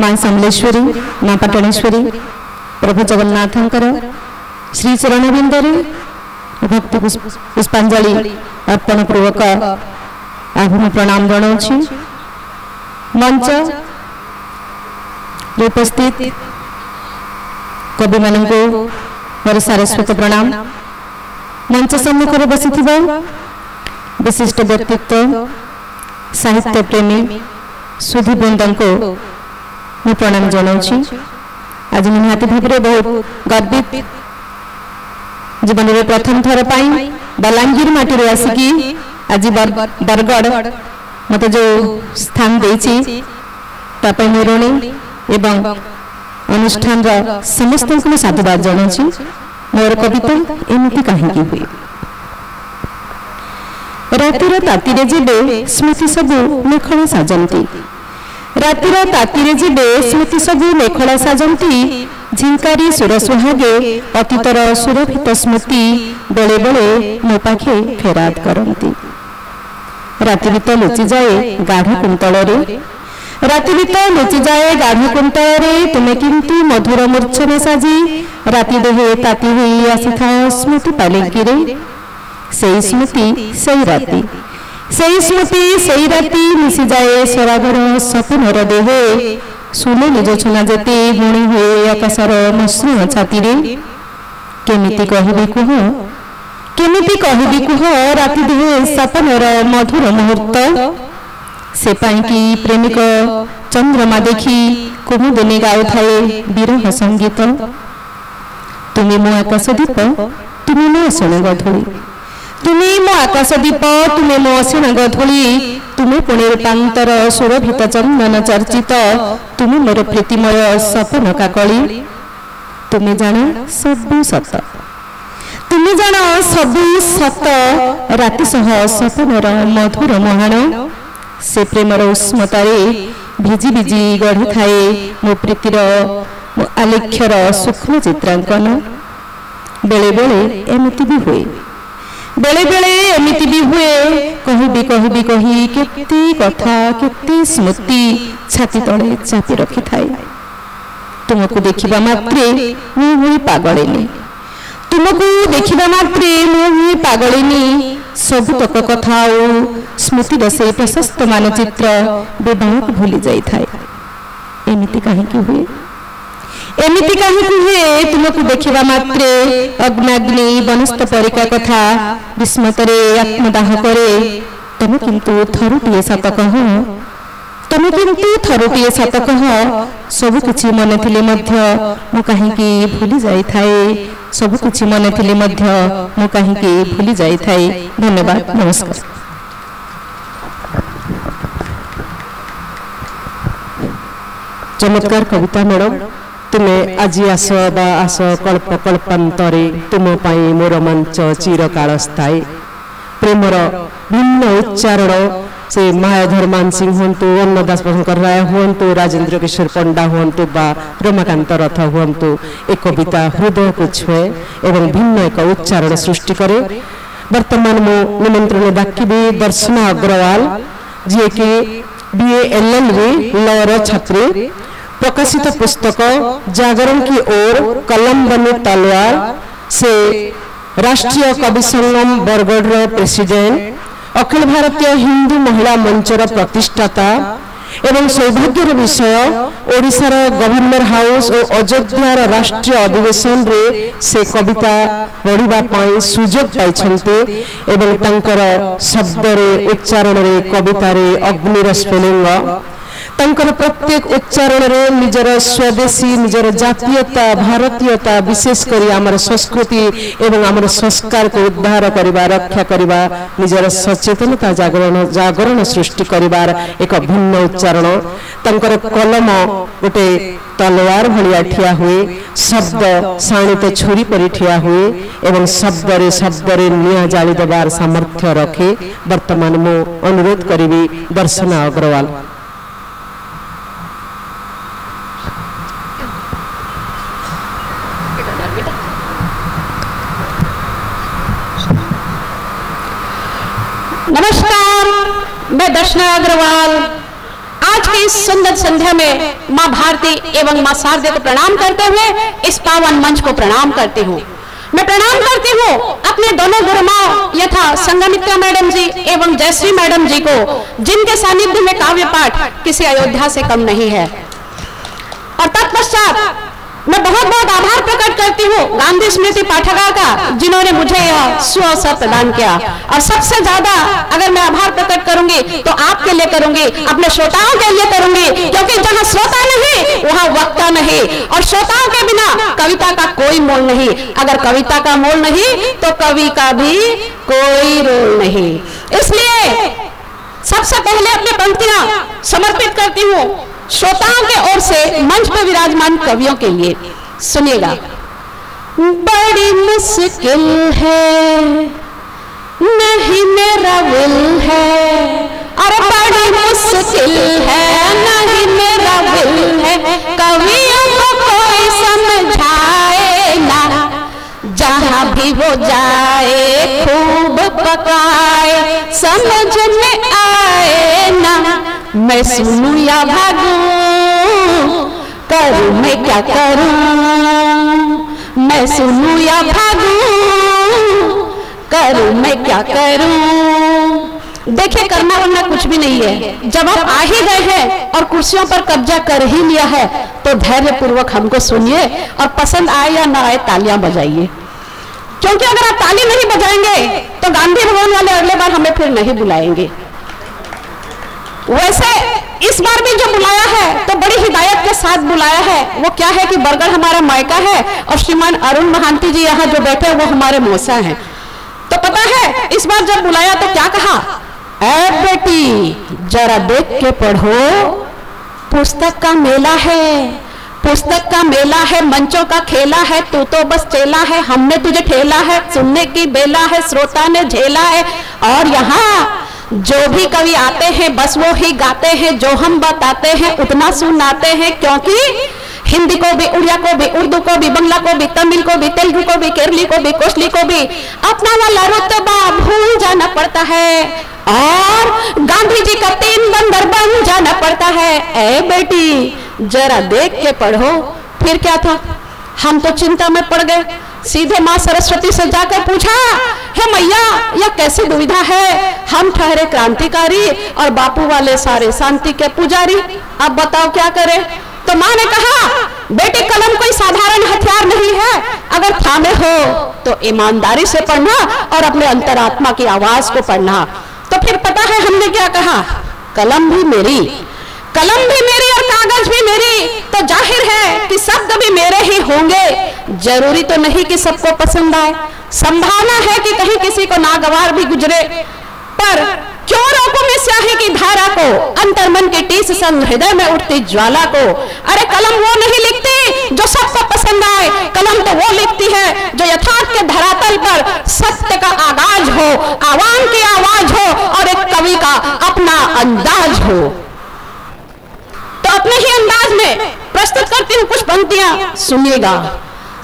माँ समलेश्वरी माँ पटणेश्वरी प्रभु जगन्नाथंकर श्री चरणबिंदरे भक्ति पुष्पांजलि अर्पण पूर्वक आभूमि प्रणाम जनाऊँ। मंच उपस्थित कवि मान मोर सारस्वत प्रणाम। मंच सम्मुख बसी विशिष्ट व्यक्तित्व साहित्य प्रेमी सुधी बृंद को मैं प्रणाम जनाऊँ। आज निहाती भाव बहुत गर्वित जीवन में प्रथम थर बलांगीर माटी आसिकी आज बरगढ़ मत जो स्थान देती ऋणी एवं अनुष्ठान समस्त को साधुवाद जनाऊँ। मोर कविता एमती कहीं हुए रातिर तातीरे जेबे स्मृति सबू मेखला साजंती रातिर तातीरे जेबे स्मृति सबू मेखला साजंती झिंकारी सुर सुहागे अतीतर सुरभित स्मृति बेले बेले मो पाखे फेराद करती। राति बीत लुचि जाए गाढ़ कुंतल राति बीत लुचि जाए गाढ़ कुंतल तुमे किंतु मधुर मूर्छना साजी राति देहे ताती हुई आसी था स्मृति पालिकी से स्मृति से राति मिसी जाए सरागर सपनर देहे सुने निज छुना जेते गुणी हुए आकाशर मसृण छाती केमिति कहबी कुह राति देहे सपनर मधुर मुहूर्त से पाई प्रेमिक चंद्रमा देखी कुमुदिनी गाउ थाए विरह संगीत तुमे मो आकाश दीप तुमे मो असीण गधूली तुमे मो आकाश दीप तुमे मो असीण गधूली तुमे पुणे रूपांतर सुरभित चंदन चर्चित तुमे मोर प्रीतिमय सपन काकली तुमे जान सबु सत तुमे जान सबु सत राति सह सपनर मधुर महान से प्रेमर उष्मतारे भिजी भिजी गढ़ी थाए मो प्रीतिर मो आलेख्यर सूक्ष्म चित्रांकन बेले बेले एमती भी हुए बेले बेले एमती भी हुए कहबी कही केते कथा केते स्मृति छाती तले चापी रखी थाए तुमको देखिबा मात्रे मु हुई पागलिनी तुमको देखिबा मात्रे मु हुई पागलिनी सबुतक कथा और स्मृतिर से प्रशस्त मानचित्र बेबाक भूली जाई थाए एमती काहेकि हुए एमती काहेकि हुए तुमको देखिबा मात्रे अग्नाग्नि वनस्थ परिका कथा विस्मतरे आत्मदाह करे तमे किंतु थरुटिए सत कह तमे किंतु थरुटिए सत कह सब किछि मन थिले मध्य मु काहेकि भूली जाई थाए सब किछि मन थिले मध्य मु काहेकि भूली जाई थाए। धन्यवाद नमस्कार। चमत्कार कविता मैडम तुम्हें आज आस आस कल्प कल्पांतरे तुम पाई मोर मंच चिरकाल स्थायी प्रेमर भिन्न उच्चारण से मायाधर मानसिंह हूँ अन्नदास प्रभुकर राय हूँ राजेन्द्र किशोर पंडा हूँ बा रमाकांत रथ हूँ एक कविता हृदय को छुए एवं भिन्न एक उच्चारण सृष्टि करे। वर्तमान मु निमंत्रण डाकिबी दर्शना अग्रवाल जी के BA LLB लॉर छात्री प्रकाशित पुस्तक जागरण की ओर कलम बने तलवार से राष्ट्रीय कवि संगम बरगढ़ प्रेसिडेंट अखिल भारतीय हिंदू महिला मंचर प्रतिष्ठाता एवं सौभाग्यर विषय ओडिशार गवर्नर हाउस और अयोध्यार राष्ट्रीय अधिवेशन रे से कविता पढ़िबा पई सुजोग पाइछन्ते एवं तांकर शब्द रे उच्चारण रे कविता रे अग्निर स्फुलिंग तांकर प्रत्येक उच्चारण रे निजर स्वदेशी निजर जातीयता भारतीयता विशेष करी आमर संस्कृति एवं आमर संस्कार को उद्धार करिबा रक्षा करिबा निजर सचेतनता जागरण सृष्टि करिबार एक भिन्न उच्चारण तांकर कलम गोटे तलवार भलिया ठिया हुए शब्द शाणित छुरी परि ठिया हुए एवं शब्द रे निया जाली देबार सामर्थ्य रखे। वर्तमान मो अनुरोध करिबी दर्शना अग्रवाल। नमस्कार मैं दर्शना अग्रवाल आज की इस सुंदर संध्या में माँ भारती एवं माँ शारदे को प्रणाम करते हुए इस पावन मंच को प्रणाम करती हूँ। मैं प्रणाम करती हूँ अपने दोनों गुरुमाओं यथा संगमित्रा मैडम जी एवं जयश्री मैडम जी को, जिनके सानिध्य में काव्य पाठ किसी अयोध्या से कम नहीं है। और तत्पश्चात मैं बहुत बहुत आभार प्रकट करती हूँ गांधी स्मृति पाठागार का, जिन्होंने मुझे यह सुअवसर प्रदान किया। और सबसे ज्यादा अगर मैं आभार प्रकट करूंगी तो आपके लिए करूंगी, अपने श्रोताओं के लिए करूंगी, क्योंकि जहाँ श्रोता नहीं वहाँ वक्ता नहीं, और श्रोताओं के बिना कविता का कोई मोल नहीं। अगर कविता का मोल नहीं तो कवि का भी कोई रोल नहीं। इसलिए सबसे पहले अपनी पंक्तियां समर्पित करती हूँ श्रोताओं के ओर से मंच पर विराजमान कवियों के लिए। सुनिएगा। बड़ी मुश्किल है नहीं मेरा विल है, अरे बड़ी मुश्किल है नहीं मेरा विल है, कवियों को कोई समझाए ना, जहाँ भी वो जाए खूब पकाए, समझ में आए ना, मैं सुनूं या भागूं, करूं मैं क्या करूं, मैं सुनूं या भागूं, करूं मैं क्या करूं। देखिए, करना वरना कुछ भी नहीं है। जब आप आ ही गए हैं और कुर्सियों पर कब्जा कर ही लिया है तो धैर्य पूर्वक हमको सुनिए, और पसंद आए या ना आए तालियां बजाइए, क्योंकि अगर आप ताली नहीं बजाएंगे तो गांधी भवन वाले अगले बार हमें फिर नहीं बुलाएंगे। वैसे इस बार भी जो बुलाया है तो बड़ी हिदायत के साथ बुलाया है। वो क्या है कि बरगढ़ हमारा मायका है और श्रीमान अरुण महांती जी यहाँ जो बैठे वो हमारे मौसा हैं। तो पता है इस बार जब बुलाया तो क्या कहा, ऐ बेटी जरा देख के पढ़ो, पुस्तक का मेला है, पुस्तक का मेला है, मंचों का खेला है, तू तो बस चेला है, हमने तुझे ठेला है, सुनने की बेला है, श्रोता ने झेला है। और यहाँ जो भी कवि आते हैं बस वो ही गाते हैं, जो हम बताते हैं उतना सुनाते हैं, क्योंकि हिंदी को भी, उड़िया को भी, उर्दू को भी, बंगला को भी, तमिल को भी, तेलुगु को भी, केरली को भी, कोसली को भी अपना वाला रुतबा भूल जाना पड़ता है, और गांधी जी का 3 बंदर बन जाना पड़ता है। ए बेटी जरा देख के पढ़ो। फिर क्या था, हम तो चिंता में पड़ गए। सीधे माँ सरस्वती से जाकर पूछा, हे मैया यह कैसी दुविधा है, हम ठहरे क्रांतिकारी और बापू वाले सारे शांति के पुजारी, अब बताओ क्या करें। तो माँ ने कहा, बेटे कलम कोई साधारण हथियार नहीं है, अगर थामे हो तो ईमानदारी से पढ़ना और अपने अंतरात्मा की आवाज को पढ़ना। तो फिर पता है हमने क्या कहा, कलम भी मेरी, कलम भी मेरी और कागज भी मेरी, तो जाहिर है कि शब्द भी मेरे ही होंगे। जरूरी तो नहीं कि सबको पसंद आए, संभावना है कि कहीं किसी को नागवार भी गुजरे, पर क्यों रोको मैं स्याही की धारा को, अंतर्मन की टीस संग हृदय में उठती ज्वाला को। अरे कलम वो नहीं लिखती जो सबको पसंद आए, कलम तो वो लिखती है जो यथार्थ के धरातल पर सत्य का आगाज हो, आवाम की आवाज हो और एक कवि का अपना अंदाज हो। तो अपने ही अंदाज में प्रस्तुत करती हूँ कुछ पंक्तियां, सुनिएगा।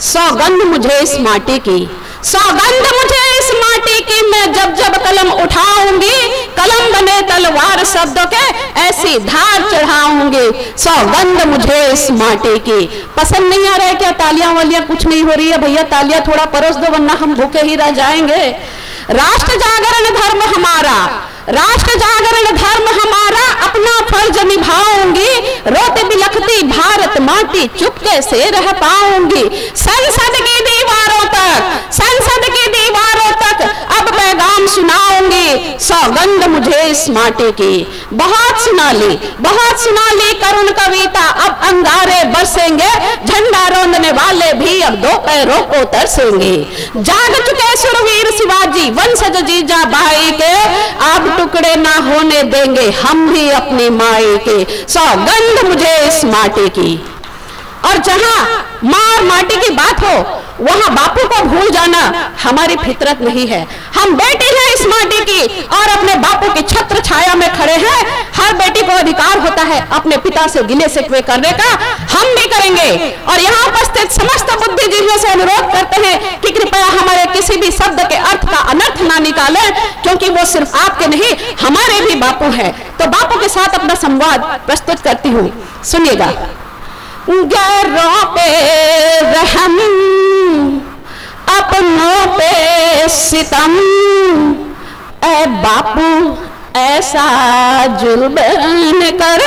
सौगंध मुझे इस माटी की, सौगंध मुझे इस माटी की, मैं जब जब कलम उठाऊंगी, कलम बने तलवार शब्दों के ऐसी धार चढ़ाऊंगी। सौगंध मुझे इस माटी की। पसंद नहीं आ रहा है क्या तालियां वालियां? कुछ नहीं हो रही है भैया, तालियां थोड़ा परोस दो वरना हम भूखे ही रह जाएंगे। राष्ट्र जागरण धर्म हमारा, राष्ट्र जागरण धर्म हमारा, अपना फर्ज निभाऊंगी, रोते बिलखती भारत माटी चुपके से रह पाऊंगी। संसद की दीवारों तक, संसद की दीवारों तक अब पैगाम सुनाऊंगी, सौगंध मुझे इस माटी की। बहुत सुना ली, बहुत सुना ली करुण कविता, अब अंगारे बरसेंगे, झंडा रोंदने वाले भी अब 2 पैरों को तरसेंगे। जाग चुके सुरवीर शिवाजी वंशज जीजा भाई के, अब टुकड़े ना होने देंगे हम भी अपनी माई के। सौगंध मुझे इस माटी की। और जहां मां और माटी की बात हो वहां बापू को भूल जाना हमारी फितरत नहीं है। हम बेटे हैं इस माटी की और अपने बापू की छत्र छाया में खड़े हैं। हर बेटी को अधिकार होता है अपने पिता से गिले शिकवे करने का, हम भी करेंगे। और यहाँ उपस्थित वे समस्त बुद्धिजीवियों से अनुरोध करते हैं कि कृपया हमारे किसी भी शब्द के अर्थ का अनर्थ ना निकालें, क्योंकि वो सिर्फ आपके नहीं हमारे भी बापू हैं। तो बापू के साथ अपना संवाद प्रस्तुत करती हूँ, सुनिएगा। गैरों पे रहम, अपनों पे सितम, ऐ बापू ऐसा जुल्म न कर।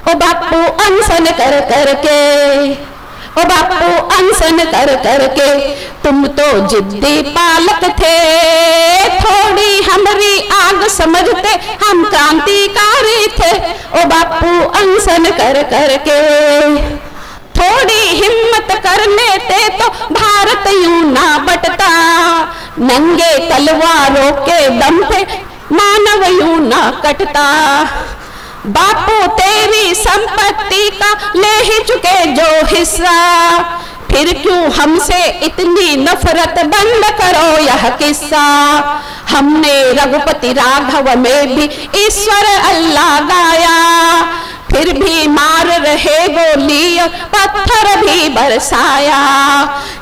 ओ बापू अनशन कर करके, ओ बापू अनशन कर करके, तुम तो जिद्दी पालक थे, थोड़ी हमारी आग समझते हम क्रांतिकारी थे। ओ बापू अनशन कर करके, थोड़ी हिम्मत कर लेते तो भारत यूं ना बटता, नंगे तलवारों के दम पे मानव यूं ना कटता। बापू तेरी संपत्ति का ले ही चुके जो हिस्सा, फिर क्यों हमसे इतनी नफरत, बंद करो यह किस्सा। हमने रघुपति राघव में भी ईश्वर अल्लाह गाया, फिर भी मार रहे गोली पत्थर भी बरसाया।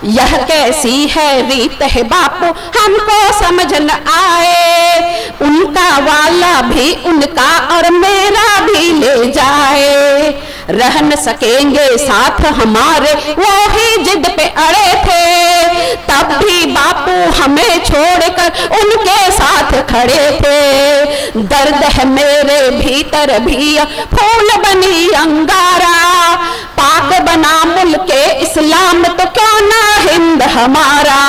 यह कैसी है रीत है बापू हमको समझ न आए, उनका वाला भी उनका और मेरा भी ले जाए। रह न सकेंगे साथ हमारे वो ही जिद पे अड़े थे, तब भी बापू हमें छोड़कर उनके साथ खड़े थे। दर्द है मेरे भीतर भी फूल बनी अंगारा, पाक बना मुल्के इस्लाम तो क्यों ना हिंद हमारा।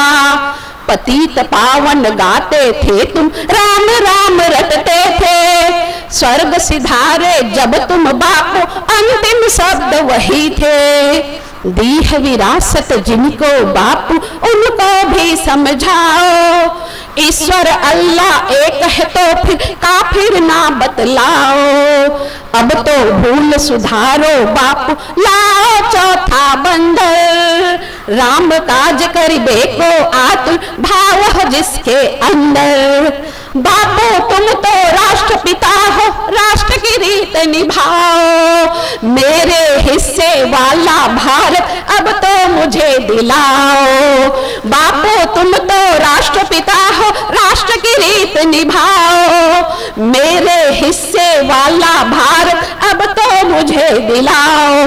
पतित पावन गाते थे तुम, राम राम रटते थे, स्वर्ग सिधारे जब तुम बापू अंतिम शब्द वही थे। दी है विरासत जिनको बापू उनको भी समझाओ, ईश्वर अल्लाह एक है तो फिर काफिर ना बतलाओ। अब तो भूल सुधारो बापू लाओ चौथा बंदर, राम काज करिबे को आतुर भाव जिसके अंदर। बापू तुम तो राष्ट्रपिता हो, राष्ट्र की रीत निभाओ, मेरे हिस्से वाला भारत अब तो मुझे दिलाओ। बापू तुम तो राष्ट्रपिता हो, राष्ट्र की रीत निभाओ, मेरे हिस्से वाला भारत अब तो मुझे दिलाओ।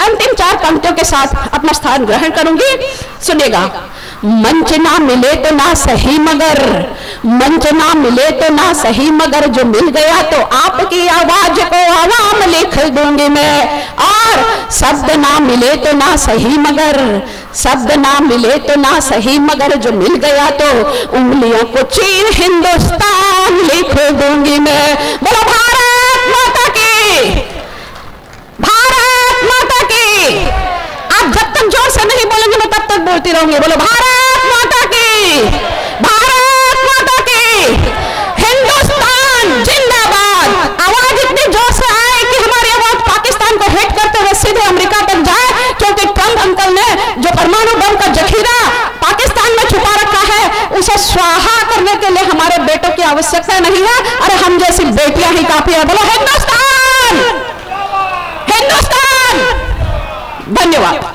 अंतिम 4 पंक्तियों के साथ अपना स्थान ग्रहण करूंगी, सुनिएगा। मंच ना मिले तो ना सही मगर, मंच ना मिले तो ना सही मगर, जो मिल गया तो आपकी आवाज को आवाम लिख दूंगी मैं। और शब्द ना मिले तो ना सही मगर, शब्द ना मिले तो ना सही मगर, जो मिल गया तो उंगलियों को चीर हिंदुस्तान लिख दूंगी मैं। बोलो भारत माता की, भारत माता की। आप जब तक जोर से नहीं बोलेंगे मैं तब तक बोलती रहूंगी। बोलो भारत माता की, भारत माता की, हिंदुस्तान जिंदाबाद। आवाज इतनी जोर से आए कि हमारी आवाज पाकिस्तान को हिट करते हुए सीधे अमेरिका तक जाए, क्योंकि ट्रंप अंकल ने जो परमाणु बम का जखीरा पाकिस्तान में छुपा रखा है, उसे स्वाहा करने के लिए हमारे बेटों की आवश्यकता नहीं है। अरे हम जैसी बेटियां ही काफी है। बोलो हिंदुस्तान, हिंदुस्तान। धन्यवाद।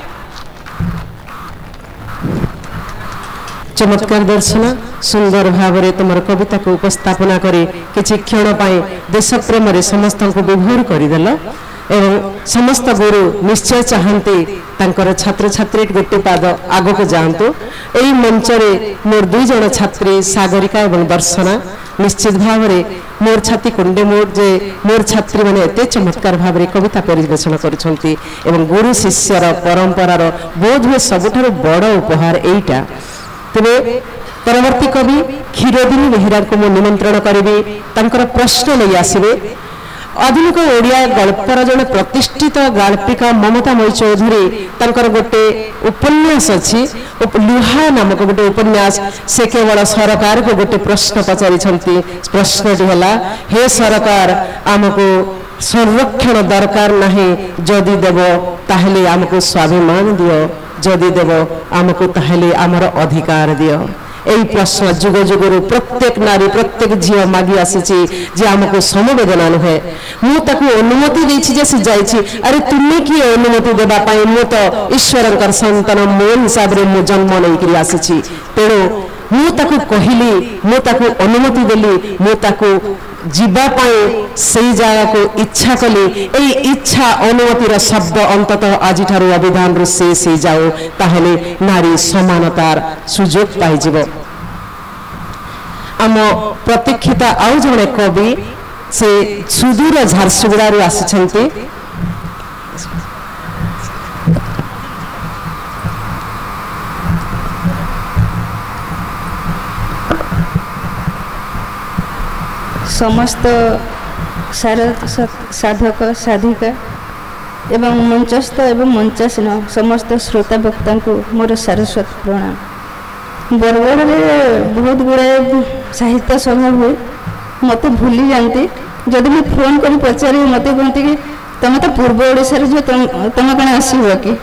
चमत्कार दर्शन सुंदर भाव तुम कविता को उपस्थापना करी किछि क्षण पाई देश प्रेम समस्त को विभोर करदेल एवं समस्त गुरु निश्चय चाहती तांकर छात्र छात्री गोटे पाद आग को जातु। यही मंच मोर 2 जन छात्री सागरिका एवं दर्शना निश्चित भाव मोर छाती कुंडे मोर जे मोर छात्री मैंने एत चमत्कार भाव कविता परिवेषण करुछंती एवं गुरु शिष्यर परंपरार बोध हुए सबुठारु बड़ उपहार एइटा। तेरे परवर्ती कवि क्षीरोदिनी बेहेरा को मु निमंत्रण करी तांकर प्रश्न नहीं आसवे। आधुनिक ओडिया गल्पर जड़े प्रतिष्ठित गाल्पिका ममता मई चौधरी तांकर गोटे उपन्यास अच्छी लुहा नामक गोटे उपन्यास से केवल सरकार को गोटे प्रश्न पचारि। प्रश्नटी है, हे सरकार आमको संरक्षण दरकार नहीं, जदि देव ताहले आमको स्वाभिमान दियो, जदि देव आमको ताहले आमर अधिकार दियो। यही प्रश्न जुग जुगर प्रत्येक नारी प्रत्येक झील मागी आसी जे आमको समवेदना नुहे मुझे अनुमति देछि से जाइछि अरे तुम्हें किए अनुमति देवाई मु तो ईश्वर संतान मो हिसाब से मु जन्म नहीं आसी तेणु मुझे कहली मुझे अनुमति देली मुझे जीवाई से जगह को इच्छा कली यही इच्छा अनुमतिर शब्द अंततः आज अभिधान रु शेष हो जाओ ताहले नारी समानतार सुजोग पाइजिब आम प्रतीक्षिता आउ जड़े कवि से सुदूर झारसुगुड़ा आसी समस्त साधक साधिका एवं मंचस्थ एवं मंचासीन समस्त श्रोता वक्ता को मोर सारस्वत प्रणाम। बरगढ़ में बहुत गुड़ाए साहित्य सभा हुए मत भूली जाती जदि मैं फोन कर पचारि मत कहती कि तुम तो पूर्व ओडिशा जो तुम कौन आसब कि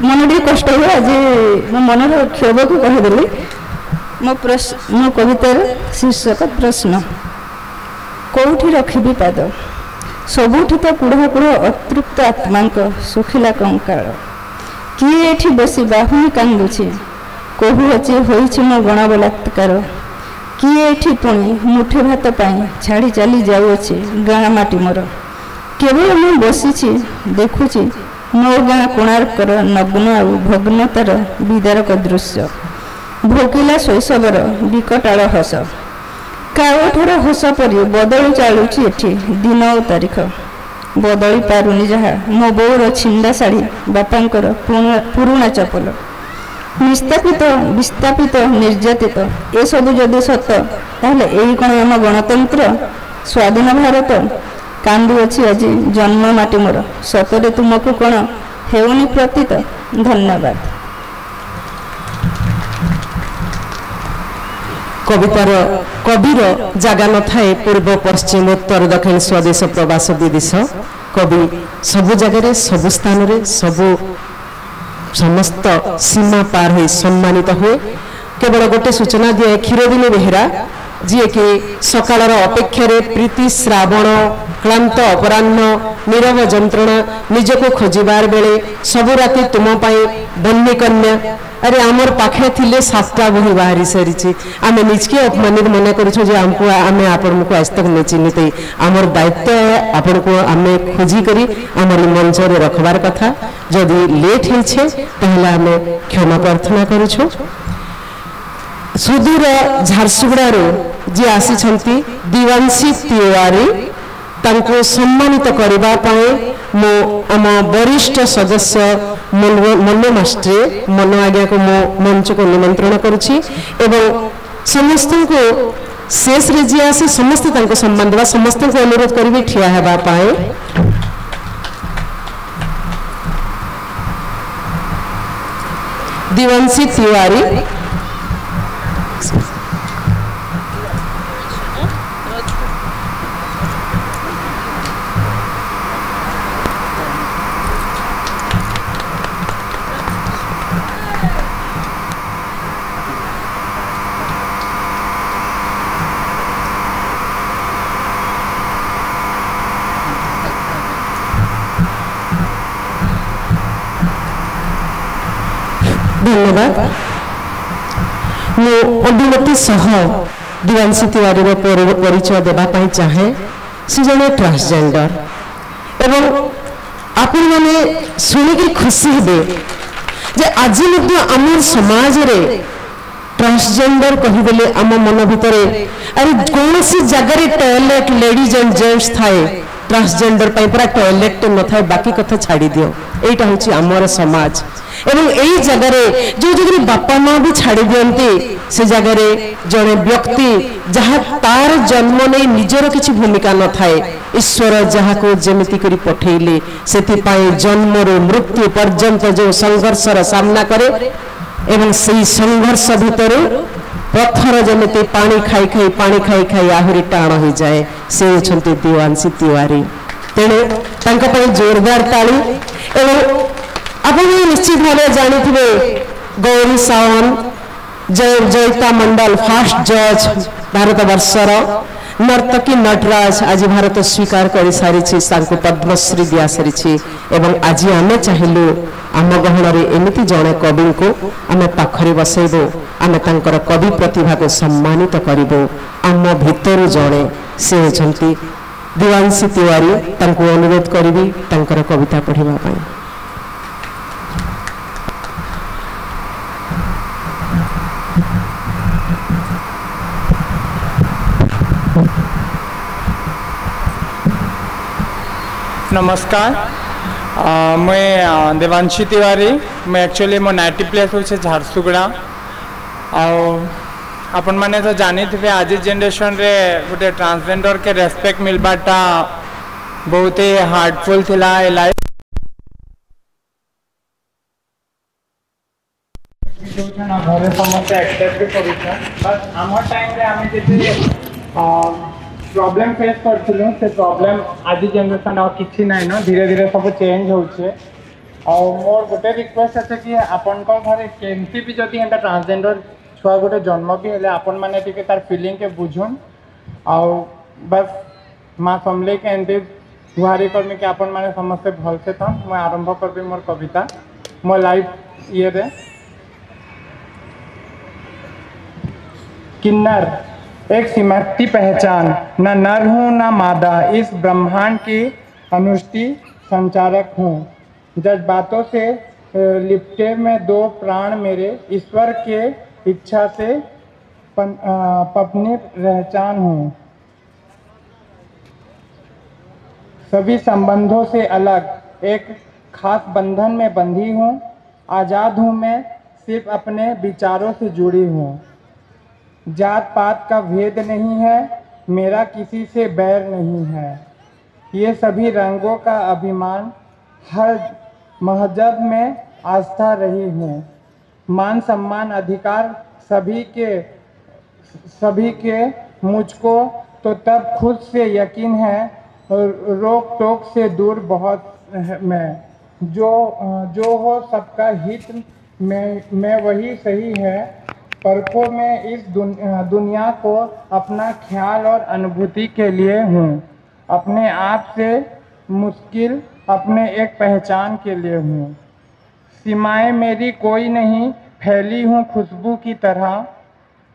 मन टे कष्ट हुए आज मो मनर क्षोभ को कहीदेली मो कवितार शीर्षक प्रश्न कौटी रखी पाद सबुठी तो कुढ़ा कुढ़ अतृप्त आत्मा सुखिला कंकाल किए एठी बसी बाहुनी कांदुछि कहू अच्छे होइछि मो गण बलात्कार किए एठी पुणी मुठे भात पाई छाड़ी चली जाऊँचे गाँ माटी मोर केवल मु बसी देखुछि मो गाँ कोणार्कर नग्न आउ भग्नतार विदारक दृश्य भोकिला शैशवर विकटाल हस काउठार हस परी बदली चलुची एठी दिन और तारीख बदली पारुनी जहा मो बोर छिंदा शाढ़ी बापांकर पुरुणा चपल निस्तापित विस्थापित निर्यातित ए सब जदि सत ताहले एही कोन आम गणतंत्र स्वाधीन भारत कांदु अछि आज जन्म माटी मोर सतरे तुमको कोन हेउनी प्रतीत धन्यवाद। कवितार कविर जगह न थाए पूर्व पश्चिम उत्तर दक्षिण स्वदेश प्रवास विदेश कवि सबु जगह सबु स्थान रे सबु समस्त सीमा पार हो सम्मानित हुए केवल गोटे सूचना दिए क्षीरदिनी बेहेरा जी कि सकाळर अपेक्षा प्रीति श्रावण क्लांत अपराह्न नीरव जंत्रणा निजको खोजार बेले सबु राति तुम बन्नी कन्या अरे आमर पाखे थिले 7टा बही बाहरी सारी आम निजके अपमानित मन करमको आम आपण को आज तक नहीं चिन्हते आमर दायित्व आपण को आम खोजिक आमर मंच रखबार कथा जदि लेट होइछे ताहले आम क्षमा प्रार्थना करूछु। सुदूर झारसुगुड़ार जी आसी दिवांशी तिवारी तांको सम्मानित करबा पाए मो आम वरिष्ठ सदस्य मनो मास्ट्रे मनो आज्ञा को मो मंच को निमंत्रण करुछि एवं समस्त को शेष रे जी आसी समस्त तांको सम्मान देवा समस्त को अनुरोध करी ठिया हेबा पाए। दिवांशी तिवारी धन्यवाद। मो अनुमति सह दिवांशी तिवारी परिचय देवाई चाहे सी जड़े ट्रांसजेंडर एवं आपण मैंने शुणिकी खुशी हे जे आज आम समाज रे ट्रांसजेंडर कहीदेले आम मन भितर अरे कौन सी जगह टॉयलेट लेडीज एंड जेंट्स थाए ट्रांसजेंडर पूरा टॉयलेट न था बाकी कथा छाड़ी दियो एटा होची आमर समाज एवं यही जगह जो जगह बापा माँ भी छाड़ी दियंती से जगह जड़े व्यक्ति जहाँ तार जन्म नहीं निजर किसी भूमिका न थाए ईश्वर जहाँ को जेमिति करी पठेले से जन्म रू मृत्यु पर्यंत जो संघर्षर सामना करे एवं से संघर्ष भितर पत्थर जमिति पानी खाई खाई आहुरी टाण हो जाए से होछंती दिवांशी तिवारी तेणु जोरदार ताली एवं आप निश्चित भाव जानी गौरी सावन जय जयिता मंडल फास्ट जज भारत वर्षर नर्तकी नटराज आज भारत स्वीकार कर सारी पद्मश्री दि सारी एवं आज आम चाहिलु आम गहन एमती जड़े कवि को आम पाखरे बसैबू आम तांकर कवि प्रतिभा को सम्मानित करूँ आम भितर जड़े से होती दिवांशी तिवारी तांको अनुरोध करी तांकर कविता पढ़िबा पाई। नमस्कार मैं देवांशी तिवारी मैं एक्चुअली मो नाइट प्लेस होचे झारसुगुड़ा आपण माने तो जानी थे आज जनरेशन रे गोटे ट्रांसजेंडर के रेस्पेक्ट मिलबाटा बहुत ही हार्डफुल थिला ए लाइफ घरे समस्त एक्सेप्ट भी करूछा बस आम टाइम रे आमे जे प्रॉब्लम फेस करथिलु से प्रॉब्लम आज जनरेशन आ किछि नै न धीरे धीरे सब चेंज होउछे और मोर गोटे रिक्वेस्ट আছে कि आपन को घरे केमती भी जदी एंटा ट्रांसजेंडर छुआ गोटे जन्म भी हेले आपन माने टिके तार फीलिंग के बुझुन और बस माँ समले के एंते गुहारी करमी के आपन माने समस्त भल से था मैं आरंभ करबी मोर कविता मोर लाइफ ये रे किन्नर एक सिमटती पहचान न नर हूँ न मादा इस ब्रह्मांड की अनुष्टि संचारक हूँ जज्बातों से लिपटे में दो प्राण मेरे ईश्वर के इच्छा से पपनी पहचान हूँ सभी संबंधों से अलग एक खास बंधन में बंधी हूँ आज़ाद हूँ मैं सिर्फ अपने विचारों से जुड़ी हूँ जात पात का भेद नहीं है मेरा किसी से बैर नहीं है ये सभी रंगों का अभिमान हर महजब में आस्था रही हूँ मान सम्मान अधिकार सभी के मुझको तो तब खुद से यकीन है रोक टोक से दूर बहुत मैं जो हो सबका हित में वही सही है परखों में इस दुनिया को अपना ख्याल और अनुभूति के लिए हूँ अपने आप से मुश्किल अपने एक पहचान के लिए हूँ सीमाएं मेरी कोई नहीं फैली हूँ खुशबू की तरह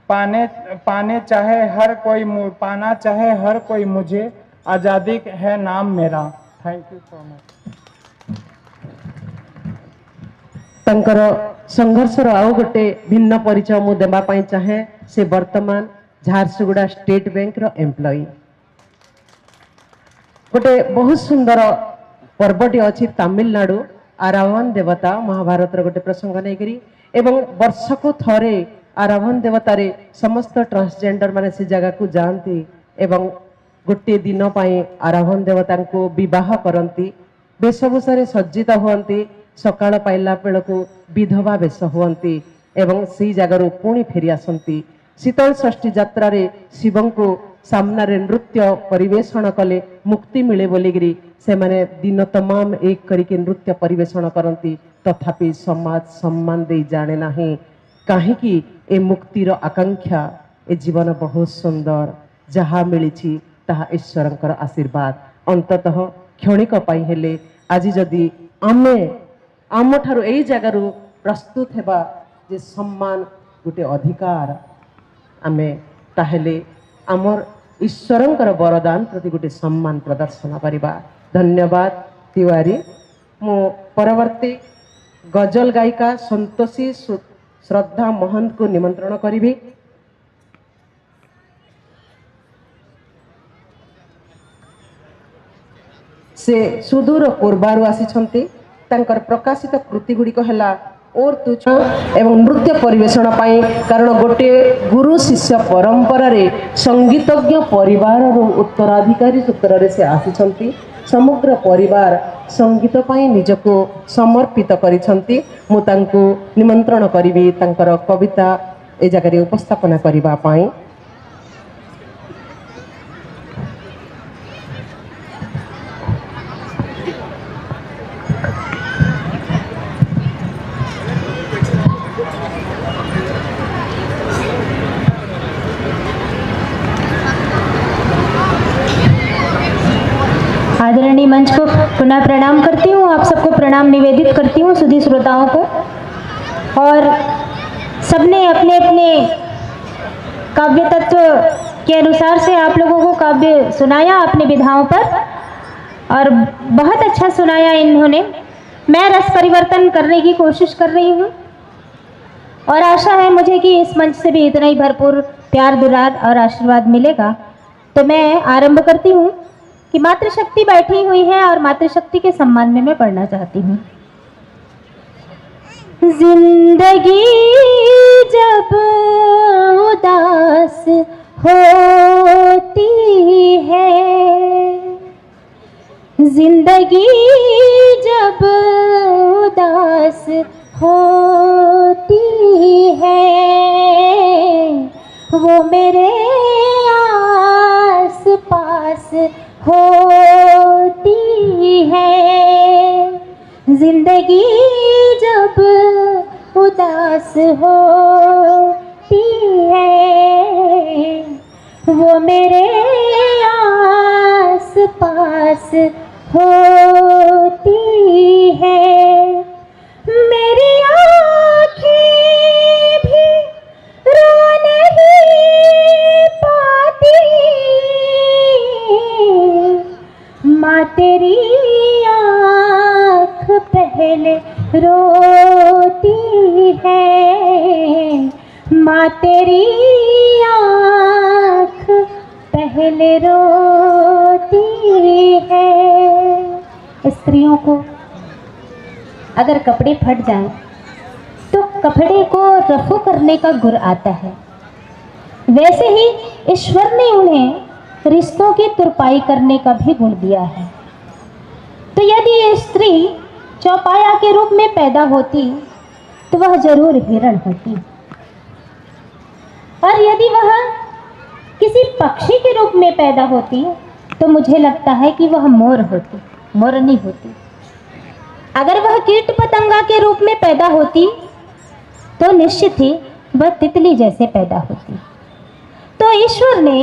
पाना चाहे हर कोई मुझे आज़ादी है नाम मेरा। Thank you so much. तंकर संघर्षर आउ गोटे भिन्न परिचय मु देबा पई चाहे से वर्तमान झारसुगुड़ा स्टेट बैंक रो एम्प्लॉई गोटे बहुत सुंदर पर्वटी अच्छी तमिलनाडु आरावन देवता महाभारत गोटे प्रसंग नहीं एवं वर्ष को थरे आरावन देवतार समस्त ट्रांसजेंडर माने से जगह को जाती एवं गोटे दिन पाई आरावन देवता को विवाह करती वेशभूषा सज्जित हुअंती सकाळ पाइला बेलू विधवा वेश हुअंती एवं से जगार पुणी फेरी आसती शीतल षष्ठी यात्रा रे शिव को सामना रे नृत्य परिवेषण कले मुक्ति मिले बोलिकी से माने दिन तमाम एक करके नृत्य परिवेषण करती तथापि समाज सम्मान दे जाने नहीं कहीं ए मुक्तिर आकांक्षा ए जीवन बहुत सुंदर जहाँ मिली ताहा ईश्वरंकर आशीर्वाद अंततः क्षणिक पाई हेले आज जदि आमे आम ठारू एई जगारू प्रस्तुत हेबा जे सम्मान गोटे अधिकार आमे ताहेले आमर ईश्वरंकर वरदान प्रति गोटे सम्मान प्रदर्शन करिबा। धन्यवाद तिवारी। मो परवर्ती गजल गायिका संतोषी श्रद्धा महंत को निमंत्रण करी। से सुदूर पूर्वारु आसी तांकर प्रकाशित कृति गुड़िक है और तुच्छ एवं नृत्य परिवेषण पाई कारण गोटे गुरु शिष्य परंपरा रे संगीतज्ञ परिवार उत्तराधिकारी सूत्र रे से आसी समग्र परिवार संगीत पाई निजको समर्पित करिसंती मु तांको निमंत्रण करिवि तांकर कविता ए जगह रे उपस्थापना करिबा पाई। मंच को पुनः प्रणाम करती हूँ, आप सबको प्रणाम निवेदित करती हूँ, सुधी श्रोताओं को। और सबने अपने अपने काव्य तत्व के अनुसार से आप लोगों को काव्य सुनाया अपने विधाओं पर, और बहुत अच्छा सुनाया इन्होंने। मैं रस परिवर्तन करने की कोशिश कर रही हूँ और आशा है मुझे कि इस मंच से भी इतना ही भरपूर प्यार दुलार और आशीर्वाद मिलेगा। तो मैं आरंभ करती हूँ कि मातृशक्ति बैठी हुई है और मातृशक्ति के सम्मान में मैं पढ़ना चाहती हूँ। जिंदगी जब उदास होती है, जिंदगी जब उदास होती है, वो मेरे आस पास होती है। जिंदगी जब उदास होती है, वो मेरे आस पास होती है। मेरी आँखें भी रो नहीं पाती, माँ तेरी आँख पहले रोती है, माँ तेरी आँख पहले रोती है। स्त्रियों को अगर कपड़े फट जाएं तो कपड़े को रफू करने का गुर आता है, वैसे ही ईश्वर ने उन्हें रिश्तों की तुरपाई करने का भी गुण दिया है। तो यदि ये स्त्री चौपाया के रूप में पैदा होती तो वह जरूर हिरण होती, और यदि वह किसी पक्षी के रूप में पैदा होती तो मुझे लगता है कि वह मोर होती, मोरनी होती। अगर वह कीट पतंगा के रूप में पैदा होती तो निश्चित ही वह तितली जैसे पैदा होती। तो ईश्वर ने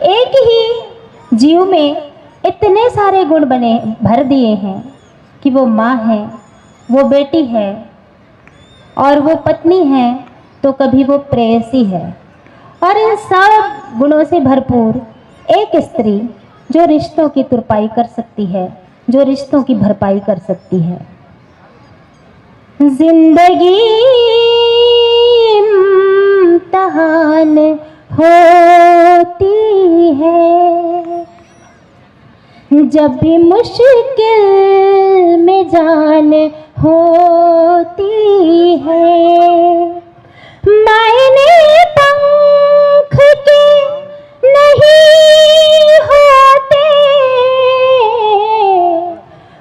एक ही जीव में इतने सारे गुण भर दिए हैं कि वो माँ है, वो बेटी है, और वो पत्नी है, तो कभी वो प्रेयसी है, और इन सब गुणों से भरपूर एक स्त्री जो रिश्तों की तुरपाई कर सकती है, जो रिश्तों की भरपाई कर सकती है। जिंदगी इम्तिहान होती है, जब भी मुश्किल में जान होती है। मायने पंख के नहीं होते,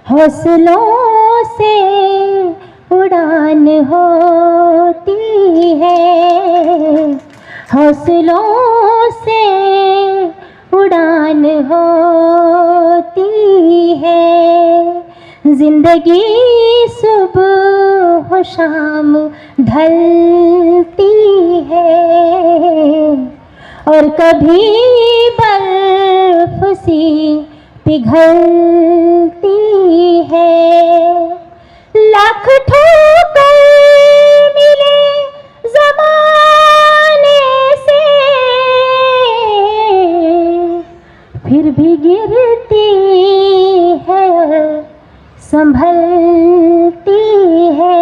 हौसलों से उड़ान होती है, हौसलों से उड़ान होती है। जिंदगी सुबह शाम ढलती है, और कभी बर्फ सी पिघलती है। लाख ठोकर मिले ज़माने से, फिर भी गिरती है संभलती है,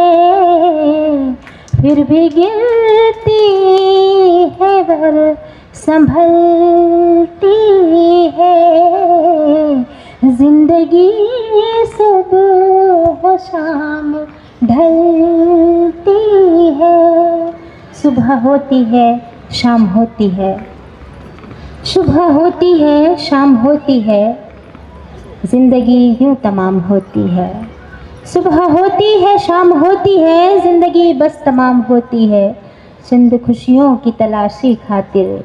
फिर भी गिरती है वर संभलती है। जिंदगी सुबह शाम ढलती है, सुबह होती है शाम होती है, सुबह होती है शाम होती है, जिंदगी यूं तमाम होती है। सुबह होती है शाम होती है, जिंदगी बस तमाम होती है। चंद खुशियों की तलाशी खातिर,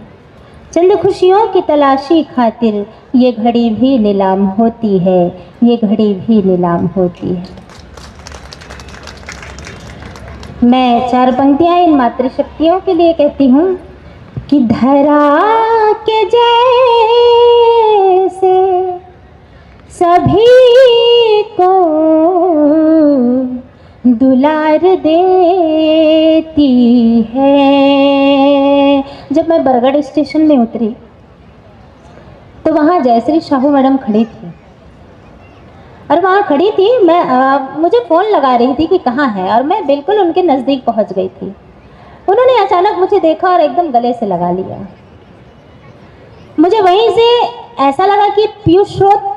चंद खुशियों की तलाशी खातिर, ये घड़ी भी नीलाम होती है, ये घड़ी भी नीलाम होती है। मैं चार पंक्तियाँ इन मातृशक्तियों के लिए कहती हूँ कि धरा के जैसे सभी को दुलार देती है। जब मैं बरगढ़ स्टेशन में उतरी तो वहाँ जयश्री साहू मैडम खड़ी थी और वहाँ खड़ी थी, मैं मुझे फ़ोन लगा रही थी कि कहाँ है, और मैं बिल्कुल उनके नज़दीक पहुँच गई थी। उन्होंने अचानक मुझे देखा और एकदम गले से लगा लिया। मुझे वहीं से ऐसा लगा कि पीयूष स्रोत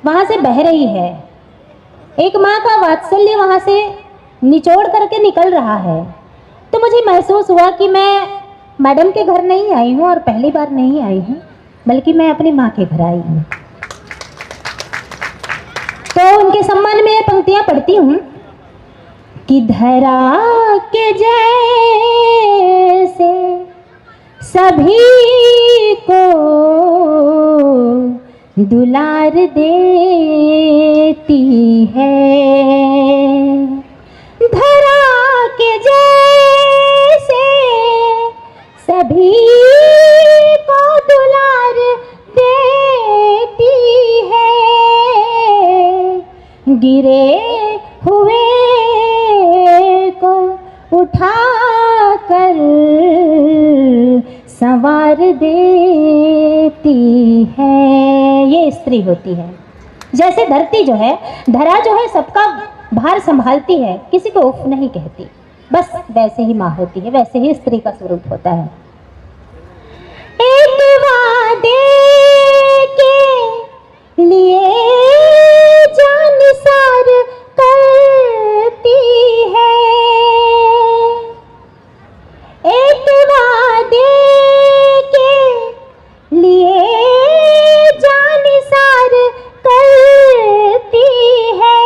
वहाँ से बह रही है, एक माँ का वात्सल्य वहाँ से निचोड़ करके निकल रहा है। तो मुझे महसूस हुआ कि मैं मैडम के घर नहीं आई हूँ और पहली बार नहीं आई हूँ, बल्कि मैं अपनी माँ के घर आई हूँ। तो उनके सम्मान में ये पंक्तियाँ पढ़ती हूँ कि धरा के जैसे सभी को दुलार देती है, धरा के जैसे सभी को दुलार देती है, गिरे हुए को उठा कर संवार देती है। ये स्त्री होती है। जैसे धरती जो है, धरा जो है सबका भार संभालती है, किसी को उफ नहीं कहती, बस वैसे ही माँ होती है, वैसे ही स्त्री का स्वरूप होता है। एक वादे के लिए जान सार करती है, एक वादे के लिए जान सार करती है,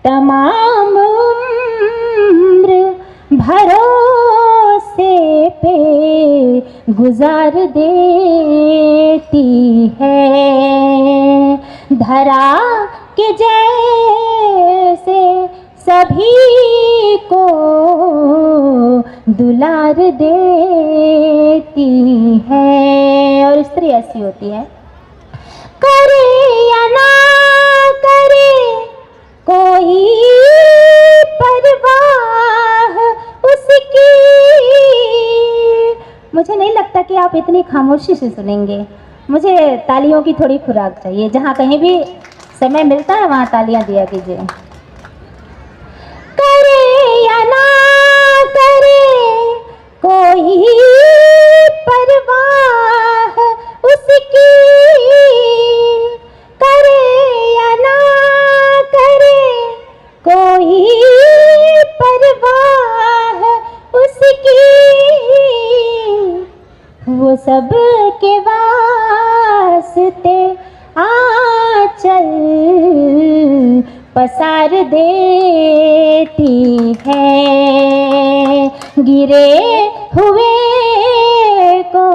तमाम उम्र भरोसे पे गुजार देती है, धरा के जैसे सभी को दुलार देती है। और स्त्री ऐसी होती है, करे या ना करे कोई परवाह उसकी। मुझे नहीं लगता कि आप इतनी खामोशी से सुनेंगे, मुझे तालियों की थोड़ी खुराक चाहिए। जहाँ कहीं भी समय मिलता है वहाँ तालियां दिया कीजिए। करे या ना करे कोई परवाह उसकी, करे या ना करे कोई परवाह उसकी, वो सब के वास्ते आंचल पसार देती है, गिरे हुए को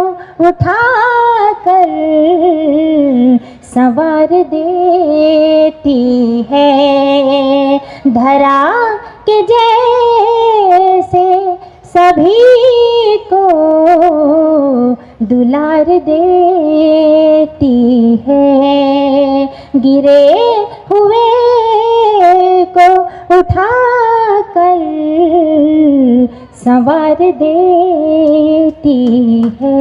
उठा कर संवार देती है, धरा के जैसे सभी को दुलार देती है, गिरे हुए को उठा कर संवार देती है।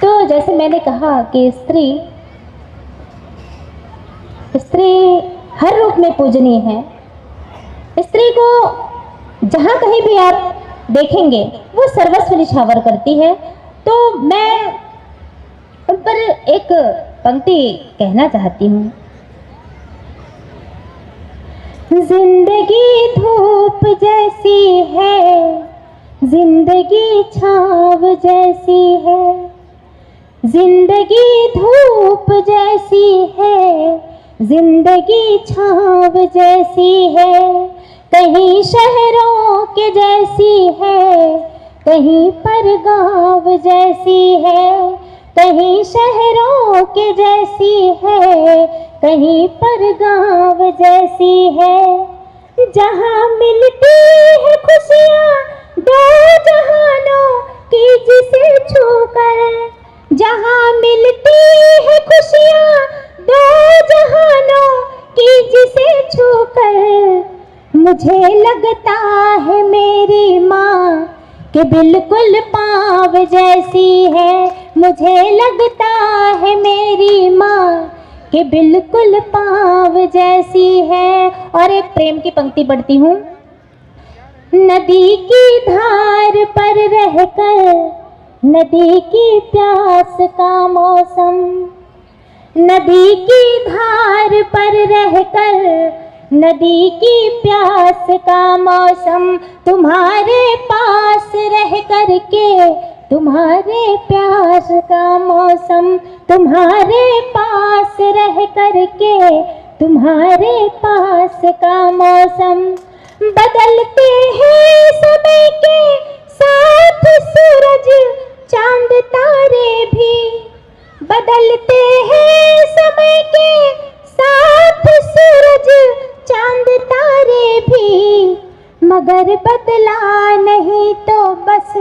तो जैसे मैंने कहा कि स्त्री हर रूप में पूजनीय है। स्त्री को जहाँ कहीं भी आप देखेंगे वो सर्वस्व निछावर करती है। तो मैं उन पर एक पंक्ति कहना चाहती हूँ। जिंदगी धूप जैसी है, जिंदगी छाव जैसी है, जिंदगी धूप जैसी है, जिंदगी छाव जैसी है, कहीं शहरों के जैसी है, कहीं पर गाँव जैसी है, कहीं शहरों के जैसी है, कहीं पर गाँव जैसी है, जहाँ मिलती है खुशियाँ दो जहानों की जिसे छूकर, जहाँ मिलती है खुशियाँ दो जहानों की जिसे छूकर, मुझे लगता है मेरी माँ कि बिल्कुल पाँव जैसी है, मुझे लगता है मेरी माँ कि बिल्कुल पाँव जैसी है। और एक प्रेम की पंक्ति पढ़ती हूँ। नदी की धार पर रहकर नदी की प्यास का मौसम, नदी की धार पर रहकर नदी की प्यास का मौसम, तुम्हारे पास रह कर के तुम्हारे प्यास का मौसम, तुम्हारे पास रह कर के तुम्हारे पास का मौसम। बदलते हैं समय के साथ सूरज चांद तारे भी, बदलते हैं समय के साथ सूरज चांद तारे भी, मगर बदला नहीं तो बस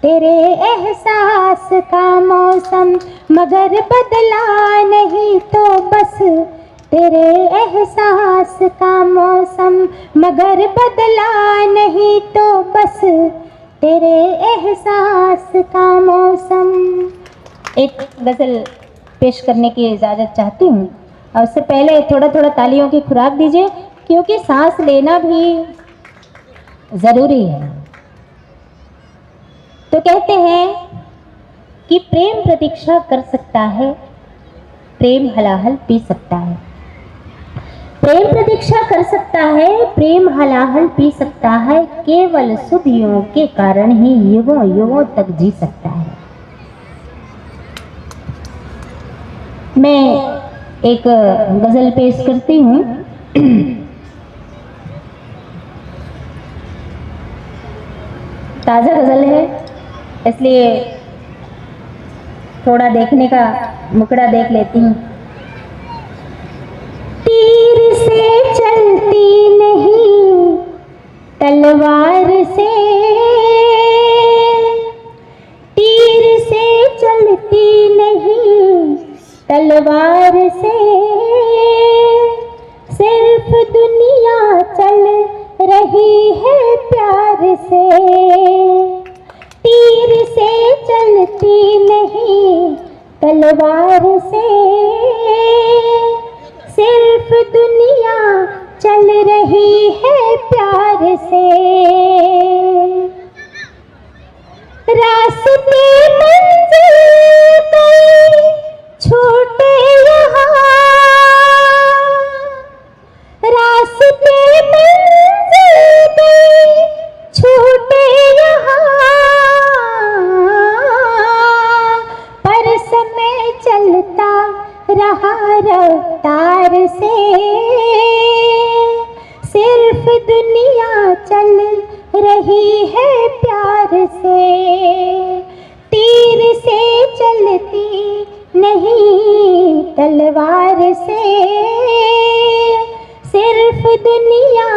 तेरे एहसास का मौसम, मगर बदला नहीं तो बस तेरे एहसास का मौसम, मगर बदला नहीं तो बस तेरे एहसास का मौसम। एक गज़ल पेश करने की इजाज़त चाहती हूँ और उससे पहले थोड़ा थोड़ा तालियों की खुराक दीजिए, क्योंकि सांस लेना भी ज़रूरी है। तो कहते हैं कि प्रेम प्रतीक्षा कर सकता है, प्रेम हलाहल पी सकता है, प्रेम प्रतीक्षा कर सकता है, प्रेम हलाहल पी सकता है, केवल सुधियों के कारण ही युगों युगों तक जी सकता है। मैं एक गज़ल पेश करती हूँ। ताज़ा गज़ल है, इसलिए थोड़ा देखने का मुकड़ा देख लेती हूँ। तीर से चलती नहीं तलवार से, तीर से चलती नहीं तलवार से, सिर्फ दुनिया चल रही है प्यार से। तीर से चलती नहीं तलवार से, सिर्फ दुनिया चल रही है प्यार से। रास्ते मंजिल कई छोटे यहाँ, रास्ते मंजिल कई छोटे यहाँ, पर समय चलता रहा रफ्तार से, सिर्फ दुनिया चल रही है प्यार से। तीर से चलती नहीं तलवार से, सिर्फ दुनिया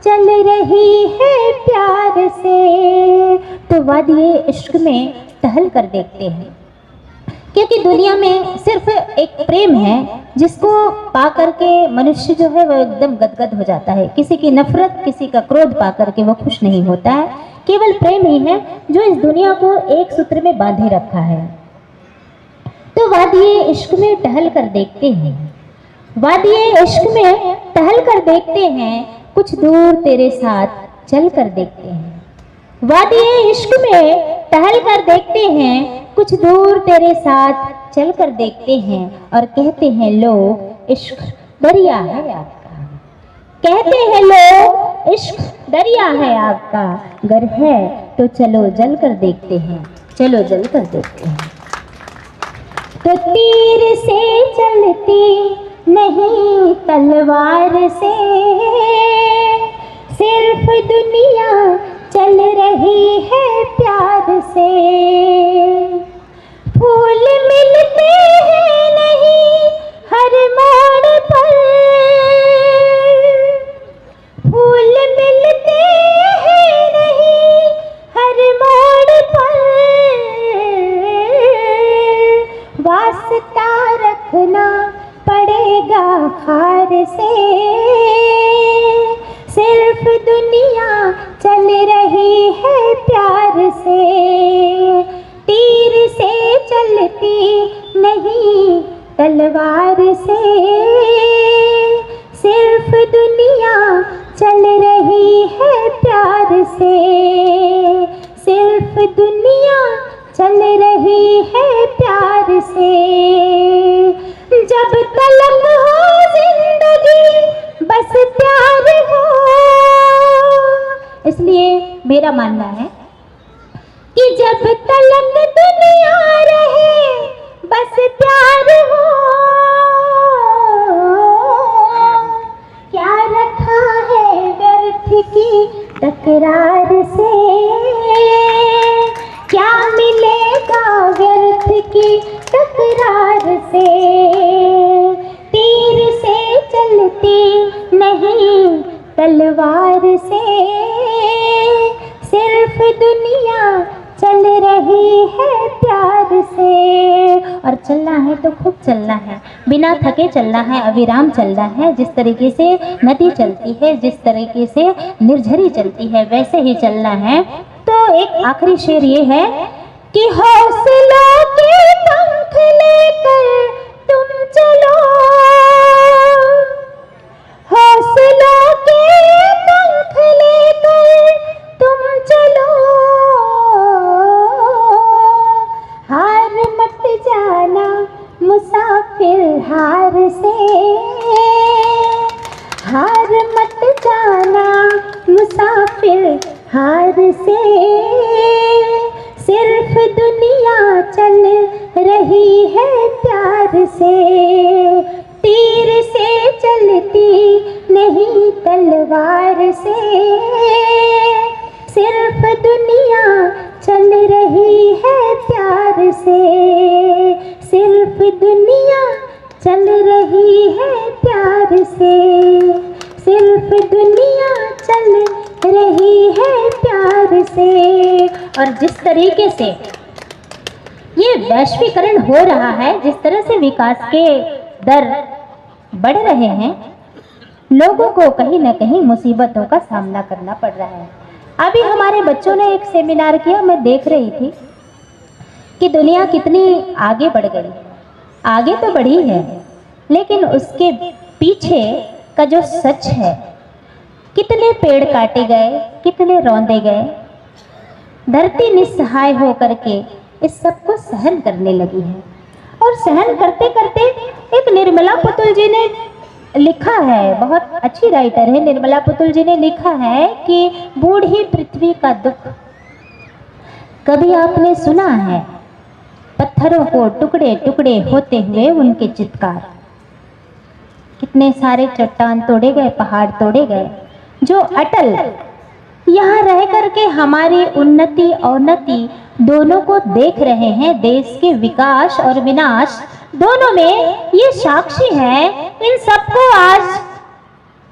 चल रही है प्यार से। तो वादिये इश्क में टहल कर देखते हैं, क्योंकि दुनिया में सिर्फ एक प्रेम है जिसको पा करके मनुष्य जो है वो एकदम गदगद हो जाता है। किसी की नफरत, किसी का क्रोध पा करके वो खुश नहीं होता है। केवल प्रेम ही है जो इस दुनिया को एक सूत्र में बांधे रखा है। तो वादिये इश्क में टहल कर देखते हैं, वादिये इश्क में टहल कर देखते हैं, कुछ दूर तेरे साथ चल कर देखते हैं। वादिये इश्क में टहल कर देखते हैं, कुछ दूर तेरे साथ चल कर देखते हैं, और कहते हैं लो इश्क दरिया है आपका, कहते हैं लो इश्क दरिया है आपका, गर है तो चलो जल कर देखते हैं, चलो जल कर देखते हैं। तो तीर से चलती नहीं तलवार से, सिर्फ दुनिया चल रही है प्यार से। फूल मिलते हैं नहीं हर मोड़ पर, फूल तलवार से सिर्फ दुनिया चल रही है प्यार से, तीर से चलती नहीं तलवार से, सिर्फ दुनिया चल रही है प्यार से, सिर्फ दुनिया चल रही है प्यार से। जब तलक हो जिंदगी बस प्यार हो, इसलिए मेरा मानना है कि जब तलक दुनिया रहे बस प्यार हो। क्या रखा है व्यर्थ की तकरार से, क्या मिलेगा व्यर्थ की तकरार से, तीर से चलती नहीं तलवार से, सिर्फ दुनिया चल रही है प्यार से। और चलना है तो खूब चलना है, बिना थके चलना है, अविराम चलना है। जिस तरीके से नदी चलती है, जिस तरीके से निर्झरी चलती है, वैसे ही चलना है। तो एक आखिरी शेर ये है कि हौसलों के पंख लेकर तुम चलो, हौसलों के पंख लेकर तुम चलो, हार मत जाना मुसाफिर हार से, हार मत जाना मुसाफिर हार से, सिर्फ दुनिया चल रही है प्यार से, तीर से चलती नहीं तलवार से, सिर्फ दुनिया चल रही है प्यार से, सिर्फ दुनिया चल रही है प्यार से, सिर्फ दुनिया चल रही है प्यार से। और जिस तरीके से ये वैश्वीकरण हो रहा है, जिस तरह से विकास के दर बढ़ रहे हैं, लोगों को कहीं ना कहीं मुसीबतों का सामना करना पड़ रहा है। अभी हमारे बच्चों ने एक सेमिनार किया, मैं देख रही थी कि दुनिया कितनी आगे बढ़ गई। आगे तो बढ़ी है, लेकिन उसके पीछे का जो सच है, कितने पेड़ काटे गए, कितने रौंदे गए, धरती निस्सहाय हो करके इस सब को सहन करने लगी है। और सहन करते करते एक निर्मला पुतुल जी ने लिखा है, बहुत अच्छी राइटर है निर्मला पुतुल जी ने लिखा है कि बूढ़ी पृथ्वी का दुख। कभी आपने सुना है पत्थरों को टुकड़े टुकड़े होते हुए उनके चित्कार? कितने सारे चट्टान तोड़े गए, पहाड़ तोड़े गए, जो अटल यहाँ रह करके हमारी उन्नति अवनति दोनों को देख रहे हैं। देश के विकास और विनाश दोनों में ये साक्षी है। इन सबको आज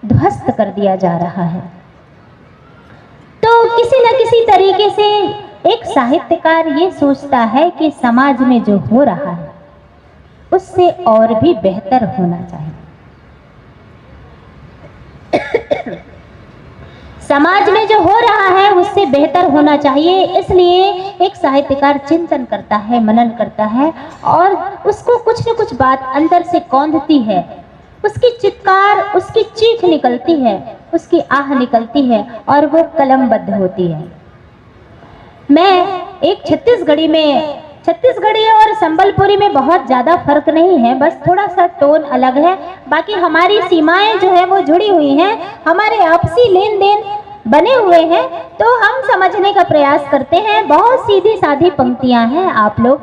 ध्वस्त कर दिया जा रहा है। तो किसी न किसी तरीके से एक साहित्यकार ये सोचता है कि समाज में जो हो रहा है उससे और भी बेहतर होना चाहिए। समाज में जो हो रहा है उससे बेहतर होना चाहिए, इसलिए एक साहित्यकार चिंतन करता है, मनन करता है और उसको कुछ न कुछ बात अंदर से कौंधती है, उसकी चित्कार, उसकी चीख निकलती है, उसकी आह निकलती है और वो कलमबद्ध होती है। मैं एक छत्तीसगढ़ी और संबलपुरी में बहुत ज़्यादा फर्क नहीं है, बस थोड़ा सा टोन अलग है। बाकी हमारी सीमाएं जो है वो जुड़ी हुई हैं, हमारे आपसी लेन देन बने हुए हैं, तो हम समझने का प्रयास करते हैं। बहुत सीधी सादी पंक्तियां हैं, आप लोग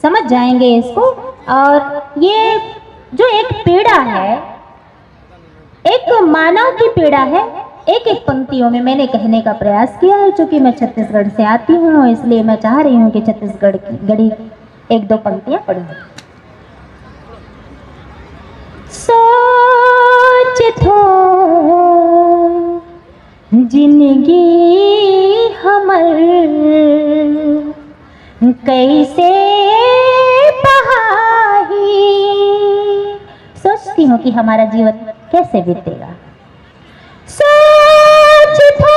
समझ जाएंगे इसको। और ये जो एक पीड़ा है, एक मानव की पीड़ा है, एक एक पंक्तियों में मैंने कहने का प्रयास किया है। चूंकि मैं छत्तीसगढ़ से आती हूँ, इसलिए मैं चाह रही हूँ कि छत्तीसगढ़ की गढ़ी एक दो पंक्तियां पढ़ूं। सोच थो जिंदगी हमर कैसे बहाई, सोचती हूँ कि हमारा जीवन कैसे बीतेगा। सोच थो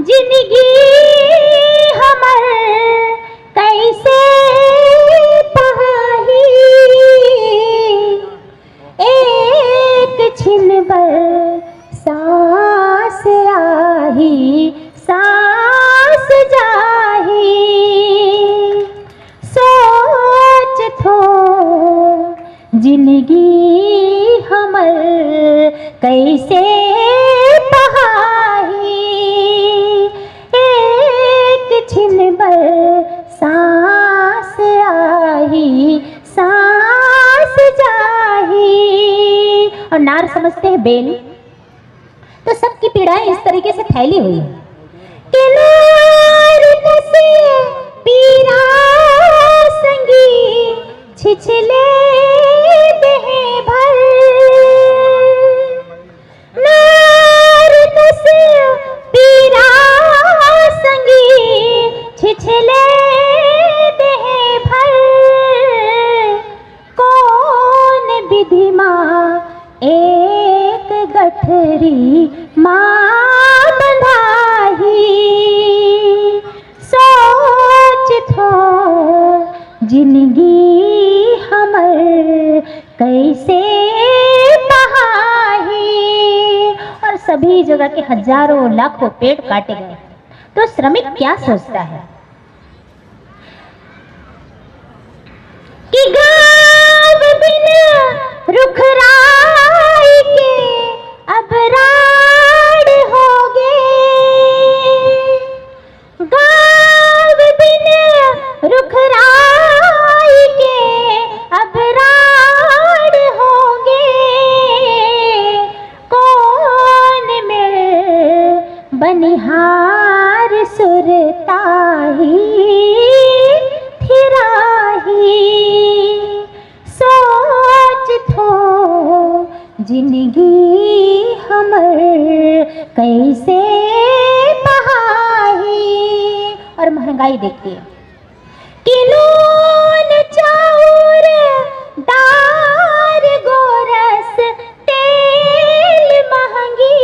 जिंदगी हमर कैसे पहाही, एक छिन भर सांस आही सांस जाही। सोच थो जिंदगी हमर कैसे पहाही, एक छिन भर सांस आही सांस जाही। और नार समझते हैं बेल, तो सबकी पीड़ाएं इस तरीके से फैली हुई है कि नार कसे पीरा संगी छिछले देह भर, नार कसे पीरा संगी छिछले देह भर। कौन विधि माँ एक गठरी माँ बंधाही, सोच थो जिंदगी हमर कैसे बहाही। और सभी जगह के हजारों लाखों पेड़ काटे गए, तो श्रमिक क्या सोचता है कि गाँव बिन रुखराई के अब राड होगे, गाँव बिन रुखराई के अब राड होगे। कौन में बनिहार सुरताही थिराही, सोच थो जिंदगी हमर कैसे बहाही। और महंगाई देखिए कि नून चाउर दार गोरस तेल महंगी,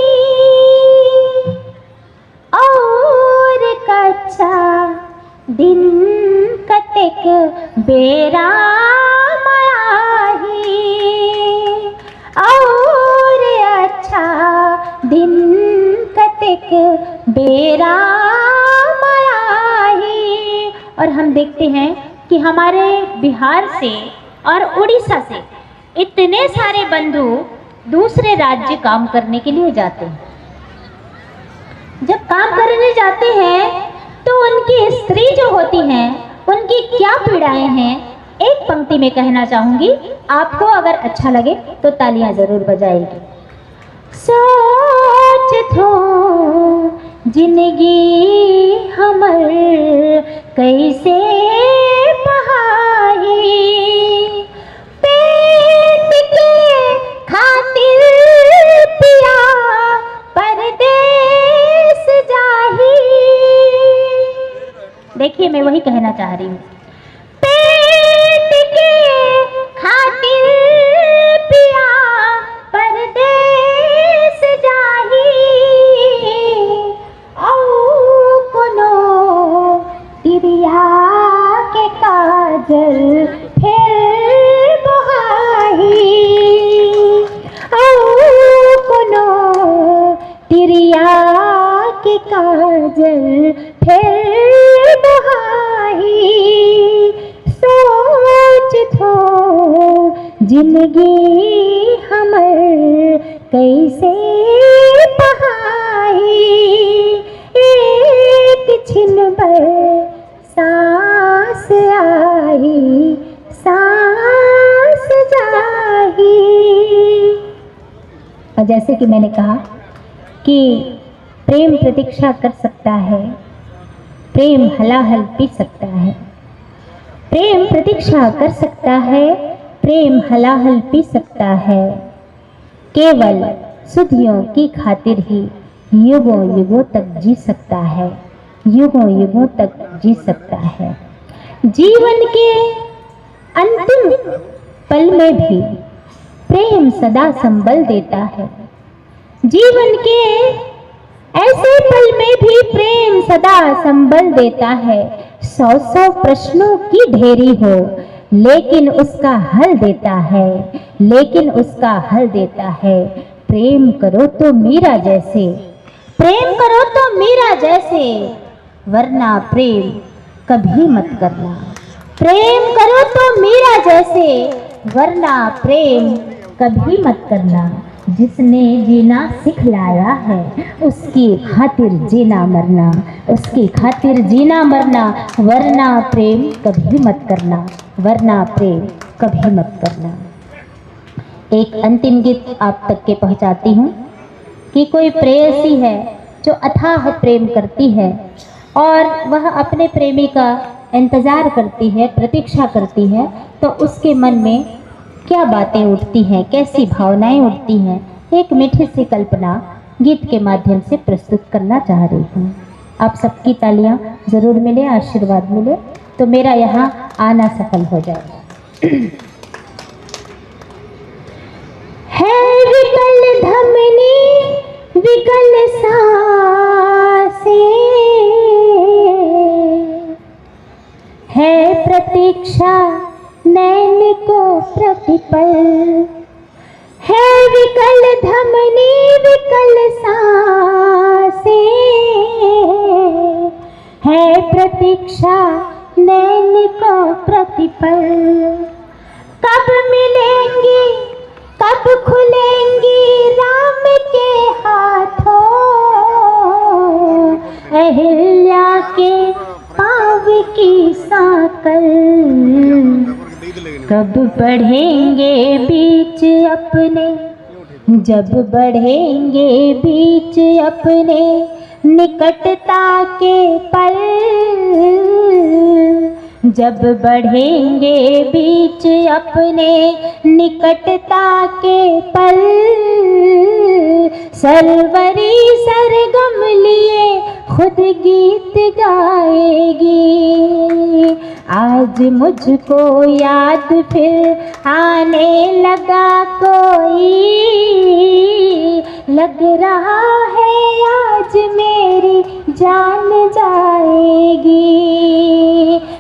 और कच्चा दिन कतेक बेरा माही, और अच्छा दिन कतेक बेरा माही। और हम देखते हैं कि हमारे बिहार से और उड़ीसा से इतने सारे बंधु दूसरे राज्य काम करने के लिए जाते हैं। जब काम करने जाते हैं तो उनकी स्त्री जो होती हैं उनकी क्या पीड़ाएं हैं, एक पंक्ति में कहना चाहूंगी। आपको अगर अच्छा लगे तो तालियां जरूर बजाएगी। सोच थो जिंदगी हमर कैसे बहाही, पेट के खातिर पिया परदेस जाही। देखिए मैं वही कहना चाह रही हूँ, पेट के खातिर पिया परदेस जाही, औ कोनो तिरिया के काजल फिर बहाही, औ कोनो तिरिया के काजल फिर बहाही। सोच थो जिंदगी हमर कैसे बहाही, एक छिन भर सांस आही सांस जाही। और जैसे कि मैंने कहा कि प्रेम प्रतीक्षा कर सकता है, प्रेम हलाहल पी सकता है, प्रेम प्रतीक्षा कर सकता है, प्रेम हलाहल पी सकता है, केवल सुधियों की खातिर ही युगों युगों तक जी सकता है, युगों युगों तक जी सकता है। जीवन के अंतिम पल में भी प्रेम सदा संबल देता है। जीवन के ऐसे पल में भी प्रेम सदा संबल देता है। 100 प्रश्नों की ढेरी हो लेकिन उसका हल देता है, लेकिन उसका हल देता है। प्रेम करो तो मीरा जैसे, प्रेम करो तो मीरा जैसे, वरना प्रेम कभी मत करना। प्रेम करो तो मीरा जैसे, वरना प्रेम कभी मत करना। जिसने जीना सिखलाया है उसकी खातिर जीना मरना, उसकी खातिर जीना मरना, वरना प्रेम कभी मत करना, वरना प्रेम कभी मत करना। एक अंतिम गीत आप तक के पहुंचाती हूँ कि कोई प्रेयसी है जो अथाह प्रेम करती है और वह अपने प्रेमी का इंतज़ार करती है, प्रतीक्षा करती है, तो उसके मन में क्या बातें उठती हैं, कैसी भावनाएं उठती हैं, एक मीठी सी कल्पना गीत के माध्यम से प्रस्तुत करना चाह रही हूँ। आप सबकी तालियां ज़रूर मिले, आशीर्वाद मिले तो मेरा यहाँ आना सफल हो जाएगा। है विकल धमनी विकल सांसें, है प्रतीक्षा नैन को प्रतिपल, है विकल धमनी विकल सांसें, है प्रतीक्षा नैन को प्रतिपल। कब मिलेंगी कब खुलेंगी राम के हाथों, अहिल्या के पाँव की साकल। कब बढ़ेंगे बीच अपने, जब बढ़ेंगे बीच अपने निकटता के पल, जब बढ़ेंगे बीच अपने निकटता के पल। सरवरी सरगम लिए खुद गीत गाएगी, आज मुझको याद फिर आने लगा कोई, लग रहा है आज मेरी जान जाएगी,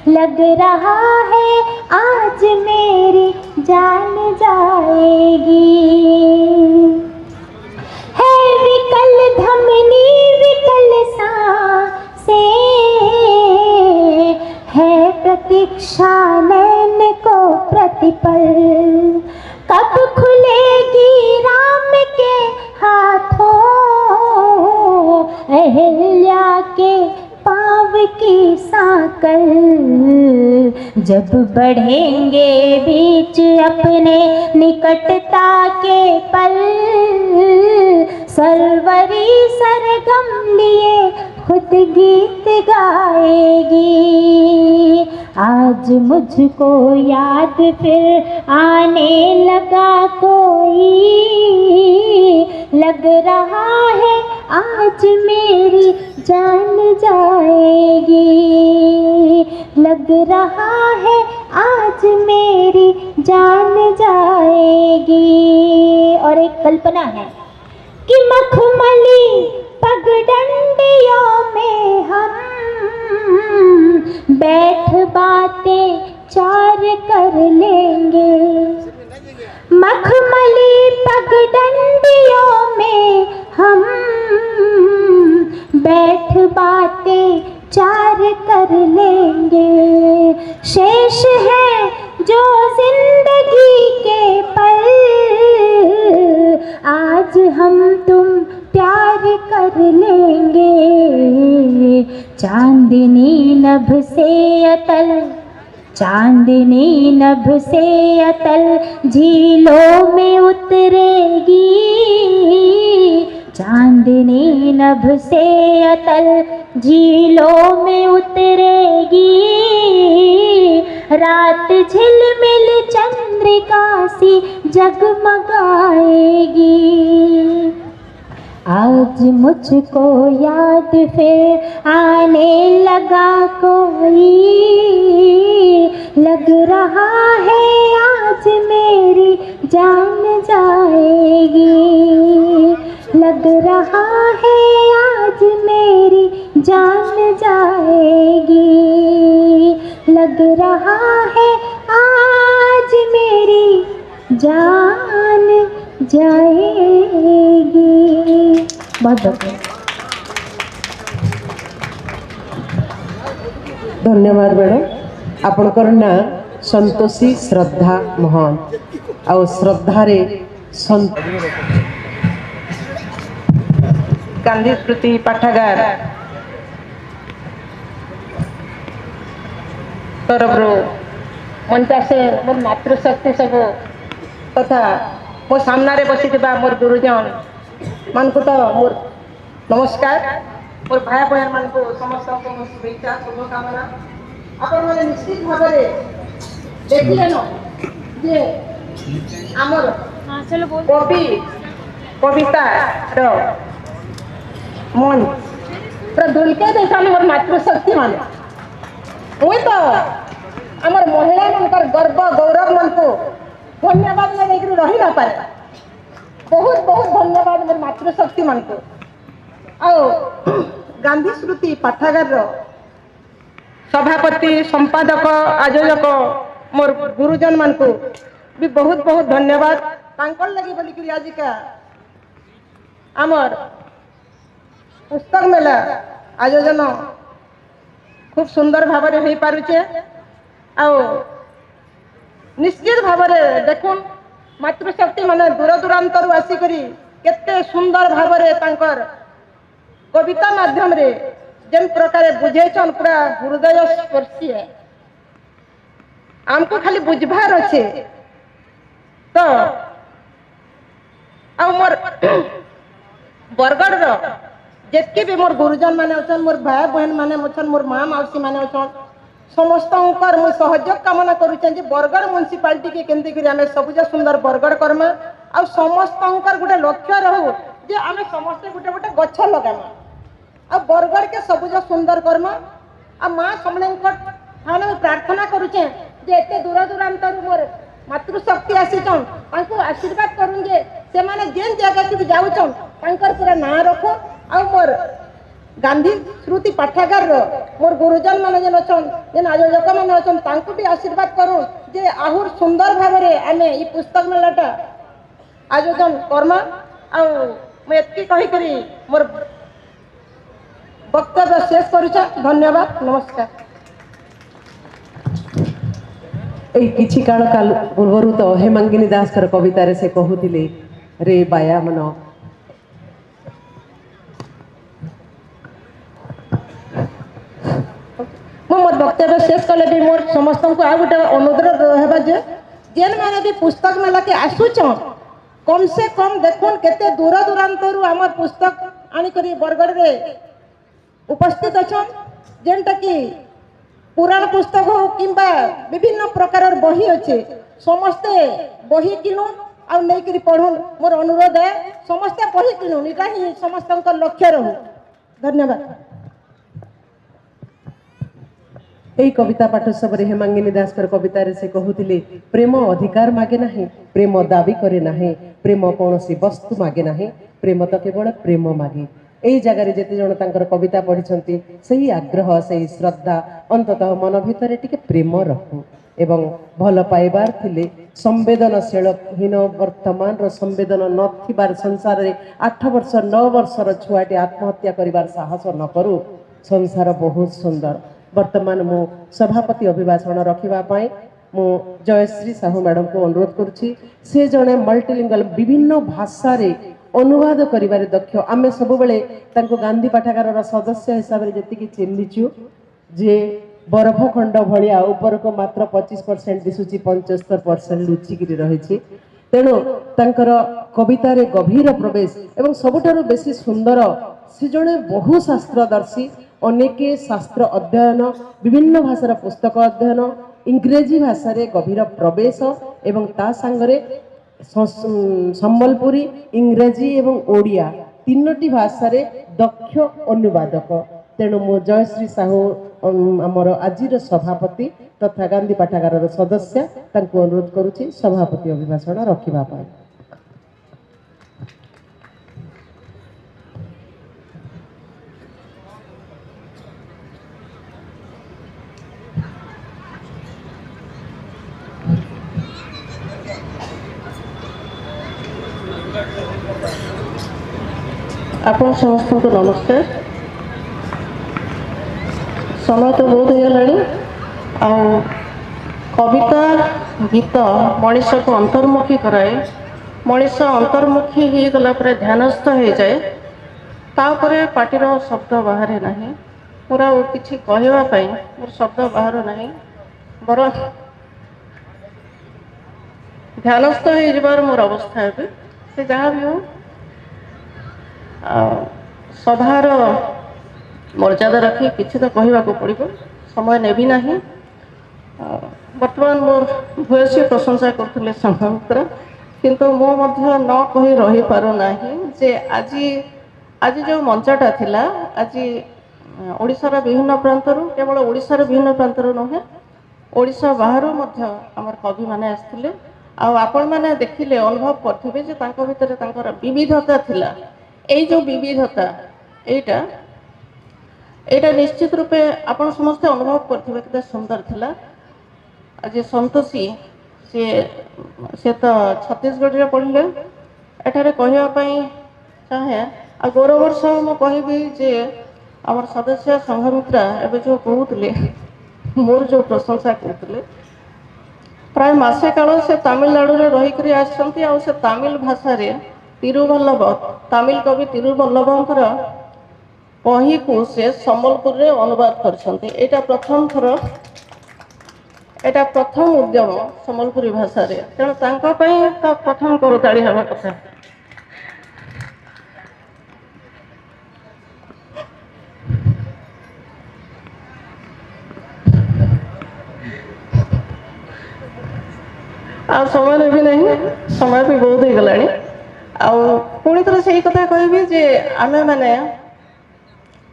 लग रहा है आज मेरी जान जाएगी। है विकल धमनी विकल सांसें, है प्रतीक्षा नैन को प्रतिपल। कब खुलेगी राम के हाथों, अहिल्या के पाँव की साकल। जब बढ़ेंगे बीच अपने निकटता के पल, सरवरी सरगम लिए खुद गीत गाएगी, आज मुझको याद फिर आने लगा कोई, लग रहा है आज मेरी जान जाएगी, लग रहा है आज मेरी जान जाएगी। और एक कल्पना है कि मखमली पगडंडियों में हम बैठ बातें चार कर लेंगे, मखमली पगडंडियों में हम बैठ बातें चार कर लेंगे। शेष है जो जिंदगी के पल, आज हम तुम प्यार कर लेंगे। चांदनी नभ से अतल, चांदनी नभ से अतल झीलों में उतरेगी, चांदनी नभ से अतल झीलों में उतरेगी। रात झिलमिल चंद्रिका सी जगमगाएगी, आज मुझको याद फिर आने लगा कोई, लग रहा है आज मेरी जान जाएगी। लग रहा है आज मेरी जान जाएगी, लग रहा है आज मेरी जान जाएगी। बहुत बहुत धन्यवाद मैडम। आपणकर ना संतोषी श्रद्धा मोहन आ श्रद्धारे गांधी स्मृति पाठागार तरफ मंचा से मोर मातृशक्ति सब तथा मो सामने बसी मोर गुरुजन मान को तो मोर नमस्कार। मोर भाई बहन मान को समस्त शुभेच्छा शुभकामना। आपण मैंने निश्चित भाव देखिए न जे आमर कवि कविता मन पूरा दुलके देखा मोर मातृशक्ति मान मुई तो आमर महिला मनकर गर्व गौरव मन को धन्यवाद में लेकर रही न पारे। बहुत बहुत धन्यवाद मोर मातृशक्ति मन को। आओ गांधी स्मृति पाठागार सभापति संपादक आयोजक मोर गुरुजन मान को भी बहुत बहुत धन्यवाद। तांकर लगी बोलिक आजिका आमर पुस्तक मेला आयोजन खूब सुंदर भाव में हो पारुचे। आओ निश्चित भाव में देखुन मातृशक्ति माने दूर दूरांतर आसिक केते सुंदर भाव में तांकर कविता माध्यम रे जेन प्रकार बुझेचन पूरा हृदय स्पर्शी है। आमको खाली बुझबार अच्छे तो आ मोर बरगढ़ जितके भी मोर गुरुजन माने अछन मोर भाई बहन माने अछन मोर माँ मौसी माने अछन समस्त मुझे सहयोग कामना करुचे बरगढ़ म्युनिसिपालिटी के केंद्र करी आमे सबुज सुंदर बरगढ़ करमा आ समस्त गोटे लक्ष्य रहू जे आमे समस्त गोटे गोटे गछ लगामा आ बरगढ़ के सबुज सुंदर करमा आ माँ समलेंकट ठाणे प्रार्थना करुचे जे एते दूर दूरांतर मोर मातृशक्ति आसीचन तांको आशीर्वाद करूँ जे से माने जेन जगह के भी जाउचन तांकर पूरा ना रखो आ मोर गांधी स्मृति पाठागार मोर गुरुजन माने जेन अछन जेन आयोजक माने अछन तांको भी आशीर्वाद करूँ जे आहुर सुंदर भाव में आमे ई पुस्तक मेलाटा आयोजन करमा आ मैं एतकी कहि करी मोर वक्तव्य शेष करूछा। धन्यवाद नमस्कार। किछि काल पूर्व तो हेमांगिनी दास कवितार से कहूले रे बाया मन मोर वक्तव्य शेष कले भी मोर समस्त को आ गोटे अनुरोध रहा जे जेन मैंने भी पुस्तक मेला के आसुचन कम से कम देखुन केते दूर दूरांतर आम पुस्तक आनिक बरगढ़ रे उपस्थित अच्छन जेनटा कि पुराण पुस्तक हो किंबा विभिन्न प्रकार बही अच्छे समस्ते बही किनुन आ नहीं पढ़ुन। मोर अनुरोध है समस्ते बही किनुन इटा ही समस्त लक्ष्य रहू। धन्यवाद। यही कविता पाठोत्सव हेमांगिनी दास कवितार से कहूले प्रेम अधिकार मागे ना प्रेम दाबी करे ना प्रेम कौन वस्तु मागे ना प्रेम तो केवल प्रेम मागे। यही जगार जिते जन तांकर कविता पढ़ी सही आग्रह सही श्रद्धा अंततः मन भितर टिके प्रेम रखू एवं भल पाइबार थिले संवेदनशील हीन वर्तमान संवेदन नथिबार संसार रे 8 वर्ष 9 वर्षर छुआटी आत्महत्या करिवार साहस न करू। संसार बहुत सुंदर। वर्तमान मु सभापति अभिभाषण रखिबा मु जयश्री साहू मैडम को अनुरोध करुछि। से जने मल्टीलिंगल विभिन्न भाषा रे अनुवाद करिबारे दक्ष। आमे सब बेले तांको गांधी पाठागार सदस्य हिसाब रे जति चिन्हिचु जे बरफ खंड भलिया ऊपर को मात्र 25% दिसुची 75% लुचिकी रही। तेणु तांकर कवितार गभीर प्रवेश एवं सबुठारु बेसी सुंदर से जड़े बहु शास्त्रदर्शी अनेक शास्त्र अध्ययन विभिन्न भाषार पुस्तक अध्ययन इंग्रेजी भाषा रे गभीर प्रवेश एवं ता सांगरे संबलपुरी इंग्रेजी एवं ओडिया तीनोटी भाषा रे दक्ष अनुवादक। तेणु मो जयश्री साहू आमर आज सभापति तथा गांधी पाठागार सदस्य तांको अनुरोध करुछि सभापति अभिभाषण रखिबा पाई। आपण समस्त को नमस्कार। समय तो बहुत हो गलानी आ कविता गीत मनीष को अंतर्मुखी कराए। मनीष अंतर्मुखी हो गला पर ध्यानस्थ हो जाए तापरे पार्टीर शब्द बाहर नहीं मोर किसी कहवाई मोर शब्द बाहर नहीं बर ध्यानस्थ हो जबार मोर अवस्था है से जहाँ भी हो सभार मर्यादा रखी किसी तो कहवा पड़ो समय नेबी ना बर्तमान मोर भूयसी प्रशंसा करते संघमित्रा किंतु मो न कही रही पारुना जे आज आज जो मंचटा थिला आज ओडिशार विभिन्न प्रांतर केवल ओडिशार विभिन्न प्रांतर नुहे ओडिशा बाहर आमर कवि माने आसथिले आपण मैंने देखिले अनुभव करथिबे जे तांको भितरे तांकर विविधता थिला। এই जो विविधता এইটা निश्चित रूपे आपण समस्त अनुभव करथिबे केते सुंदर थिला। आज संतोषी से तो छत्तीसगढ़ रे पढ़ले एठारे कहया पई चाहे आ गौरवर सह म कहबी जे हमर सदस्य संघमित्रा एबे जो कहउतले मोर जो प्रशंसा करतले प्राय मासे काल से तमिलनाडु रे रही करी आछंती आ से तमिल भाषा रे तिरुवल्लभ तमिल कवि तिरुवल्लभंकर बही को से सम्बलपुर रे अनुवाद करछंती। एटा प्रथम थर एटा प्रथम उद्यम सम्बलपुरी भाषा रे तेणु तांका पई तो प्रथम करताड़ी हवा कथा। आ समय भी नहीं समय भी बहुत हो गलानी पुणी थर से कथा कहबी जे आमे माने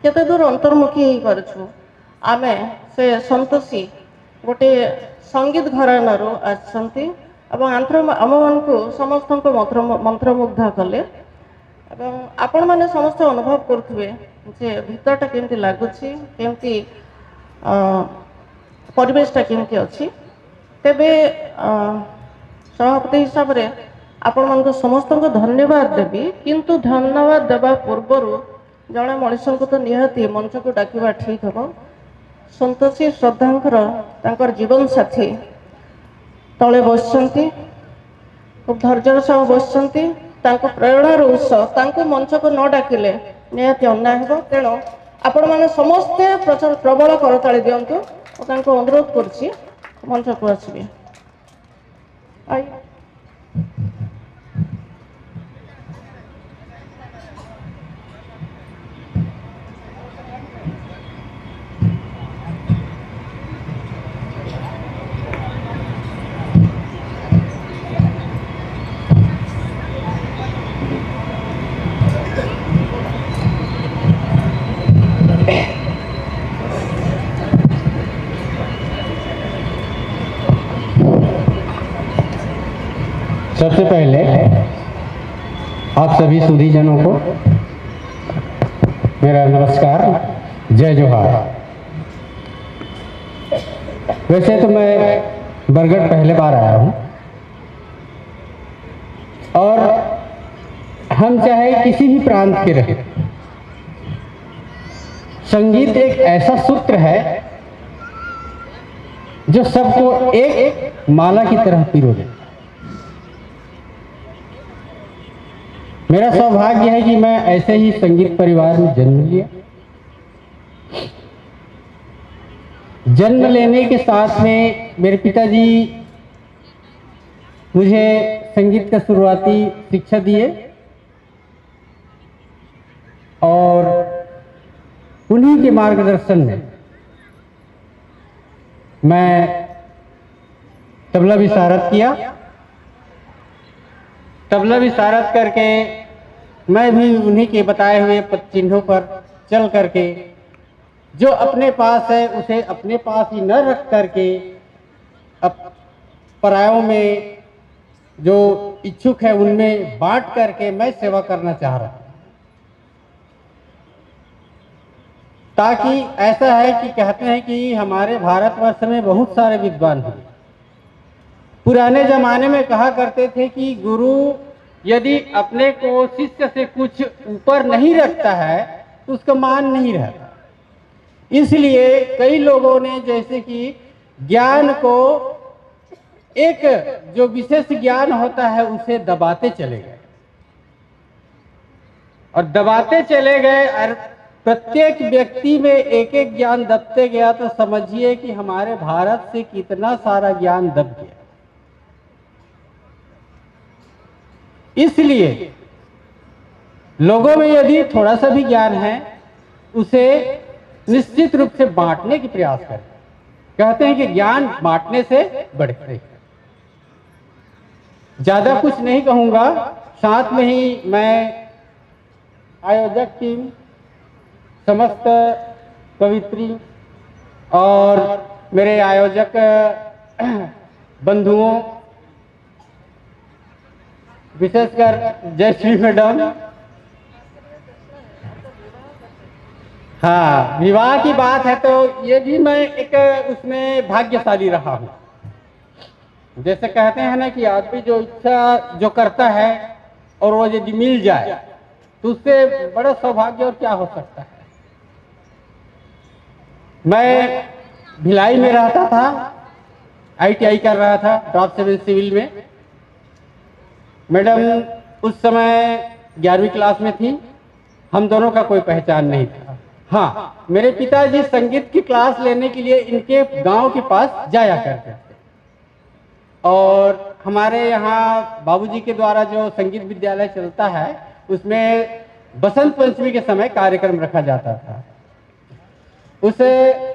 केते दूर अंतर्मुखी हो पारछु। आमे से संतोषी गोटे संगीत घरानारू आछंती एवं आम मान को समस्त को मंत्रमुग्ध कले आपण माने समस्त अनुभव करथुबे जे भीतरटा केमती लागुछि केमती परिवेशटा केमती अछि। तेबे सभापति हिसाब रे आपण मान समस्त को धन्यवाद देवी किंतु धन्यवाद देवा पूर्वर जड़े मनीष को तो निहाती मंच को डाकिबा ठीक हम। संतोषी श्रद्धांकर जीवन साथी तले बसंती खूब धैर्यर सह बसंती प्रेरणार उत्स मंच को न डाकिले निहाती अन्याय हो। तेणु आपण मैंने समस्ते प्रबल करताली दिंतु अनुरोध करुच्ची मंच को आसबे। सबसे पहले आप सभी सुधीजनों को मेरा नमस्कार, जय जोहार। वैसे तो मैं बरगढ़ पहले बार आया हूँ और हम चाहे किसी भी प्रांत के रहे, संगीत एक ऐसा सूत्र है जो सबको एक माला की तरह पिरो देता। मेरा सौभाग्य है कि मैं ऐसे ही संगीत परिवार में जन्म लिया। जन्म लेने के साथ में मेरे पिताजी मुझे संगीत का शुरुआती शिक्षा दिए और उन्हीं के मार्गदर्शन में मैं तबला विशारद किया। तबला विशारद करके मैं भी उन्हीं के बताए हुए चिन्हों पर चल करके जो अपने पास है उसे अपने पास ही न रख करके परायों में जो इच्छुक है उनमें बांट करके मैं सेवा करना चाह रहा हूँ। ताकि ऐसा है कि कहते हैं कि हमारे भारतवर्ष में बहुत सारे विद्वान हैं। पुराने जमाने में कहा करते थे कि गुरु यदि अपने को शिष्य से कुछ ऊपर नहीं रखता है तो उसका मान नहीं रहता। इसलिए कई लोगों ने जैसे कि ज्ञान को, एक जो विशेष ज्ञान होता है उसे दबाते चले गए और दबाते चले गए और प्रत्येक व्यक्ति में एक एक ज्ञान दबते गया तो समझिए कि हमारे भारत से कितना सारा ज्ञान दब गया। इसलिए लोगों में यदि थोड़ा सा भी ज्ञान है उसे निश्चित रूप से बांटने की प्रयास करें। कहते हैं कि ज्ञान बांटने से बढ़ते। ज्यादा कुछ नहीं कहूंगा, साथ में ही मैं आयोजक टीम, समस्त कवित्री और मेरे आयोजक बंधुओं, विशेषकर जयश्री मैडम, हाँ विवाह की बात है तो ये भी मैं एक उसमें भाग्यशाली रहा हूँ। जैसे कहते हैं ना कि आदमी जो इच्छा जो करता है और वो यदि मिल जाए तो उससे बड़ा सौभाग्य और क्या हो सकता है। मैं भिलाई में रहता था, ITI कर रहा था ड्रॉप 7 सिविल में। मैडम उस समय 11वीं क्लास में थी, हम दोनों का कोई पहचान नहीं था। हाँ, मेरे पिताजी संगीत की क्लास लेने के लिए इनके गांव के पास जाया करते थे और हमारे यहाँ बाबूजी के द्वारा जो संगीत विद्यालय चलता है उसमें बसंत पंचमी के समय कार्यक्रम रखा जाता था। उस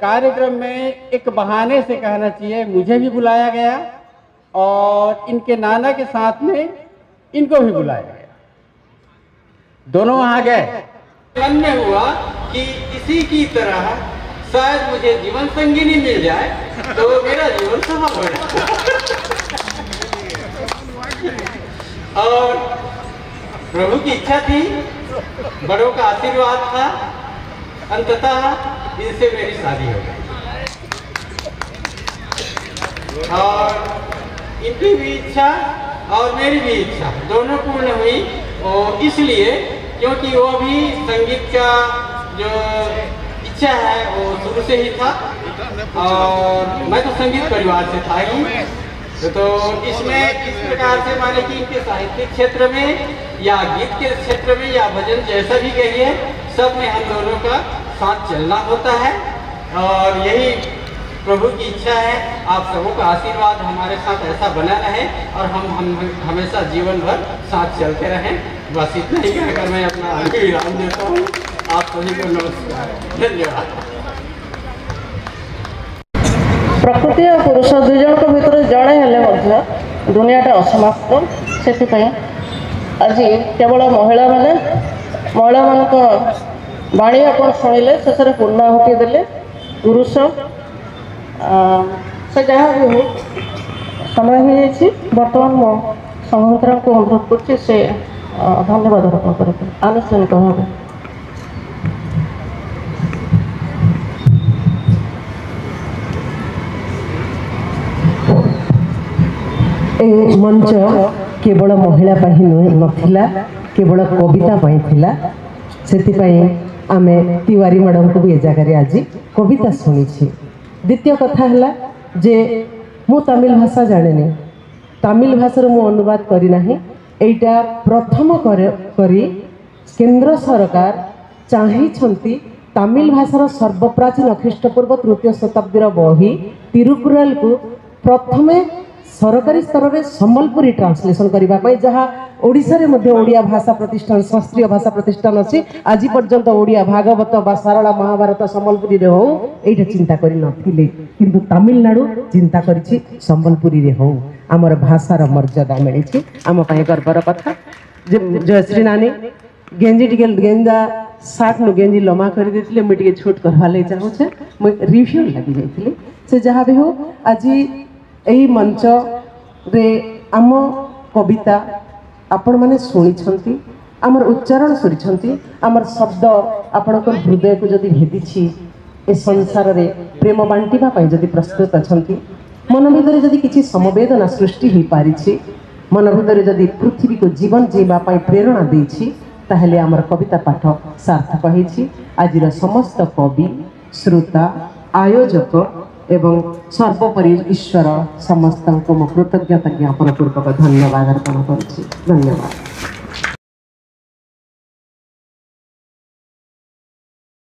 कार्यक्रम में एक बहाने से कहना चाहिए मुझे भी बुलाया गया और इनके नाना के साथ में इनको भी बुलाया गया। दोनों वहां गए। मन में हुआ कि इसी की तरह शायद मुझे जीवन संगिनी मिल जाए तो मेरा जीवन सफल हो जाए। और प्रभु की इच्छा थी, बड़ों का आशीर्वाद था, अंततः इनसे मेरी शादी हो गई और इनकी भी इच्छा और मेरी भी इच्छा दोनों पूर्ण हुई। और इसलिए क्योंकि वो भी संगीत का जो इच्छा है वो शुरू से ही था और मैं तो संगीत परिवार से था ही। तो इसमें इस प्रकार से माने कि इनके साहित्यिक क्षेत्र में या गीत के क्षेत्र में या भजन जैसा भी कहिए, सब में हम दोनों का साथ चलना होता है और यही प्रभु की इच्छा है। आप सबों का आशीर्वाद हमारे साथ ऐसा बना रहे और हम हमेशा जीवन भर साथ चलते रहें। बस इतना ही कहकर मैं अपना विराम देता हूँ। आप सभी को नमस्कार, धन्यवाद। प्रकृति और पुरुष दुई जन भितर जड़े हेले दुनियाटा असमाप्त। से आज केवल महिला मान बाणी आप शुणिले शेष पूर्णाहुति देले। पुरुष से जहाँ भी हो समय हो बर्तमान मो संघमित्रा को अनुरोध कर से धन्यवाद अर्पण करें आनुष्ठानिक भाव। ए मंच केवल महिला नथिला, केवल कविता थिला। सेतिपाई आमे तिवारी मैडम को भी ए जगह आज कविता शुणी। द्वितीय कथा है जे मु तमिल भाषा जाने, तमिल भाषा मु अनुवाद करना। एटा प्रथम करी केंद्र सरकार चाही तमिल भाषार सर्वप्राचीन ख्रीष्टपूर्व 3य शताब्दी बही तिरुकुराल को प्रथमे सरकारी स्तर में संबलपुरी ट्रांसलेशन करने जहाँ ओडिशा रे मध्य ओडिया भाषा प्रतिष्ठान शास्त्रीय भाषा प्रतिष्ठान अच्छी आज पर्यंत ओडिया भागवत बा सारला महाभारत संबलपुरी रे हो एटा चिंता करि नथिले, किंतु तमिलनाडु चिंता करिछि संबलपुरी रे हो। आमर भाषार मर्यादा मिली आम गर्वर कथा। जयश्री नानी गेंजी टिके गेंजा साठ नु गेंजी लमा कर देथिले, मैं टिके छोट करवा ले चाहूछे। मैं रिव्यू लगी जाइथिले से जहाँ भी हो आज यही मंच रे आम कविता आपण माने सुनी आमर उच्चारण सुरी आमर शब्द आपण हृदय को जदि भेदी ए संसार रे प्रेम बांटिबा पई जदि प्रस्तुत अछंती मन भीतर जदि किछि समवेदना सृष्टि हो पारिछि मन भीतर जदि पृथ्वी को जीवन जीवा पई प्रेरणा देछि ताहले आमर कविता पाठ सार्थक होइछि। आजिर समस्त कवि श्रोता आयोजक एवं सर्वोपरि ईश्वर समस्त को कृतज्ञता ज्ञापन पूर्वक धन्यवाद अर्पण करुछि। धन्यवाद।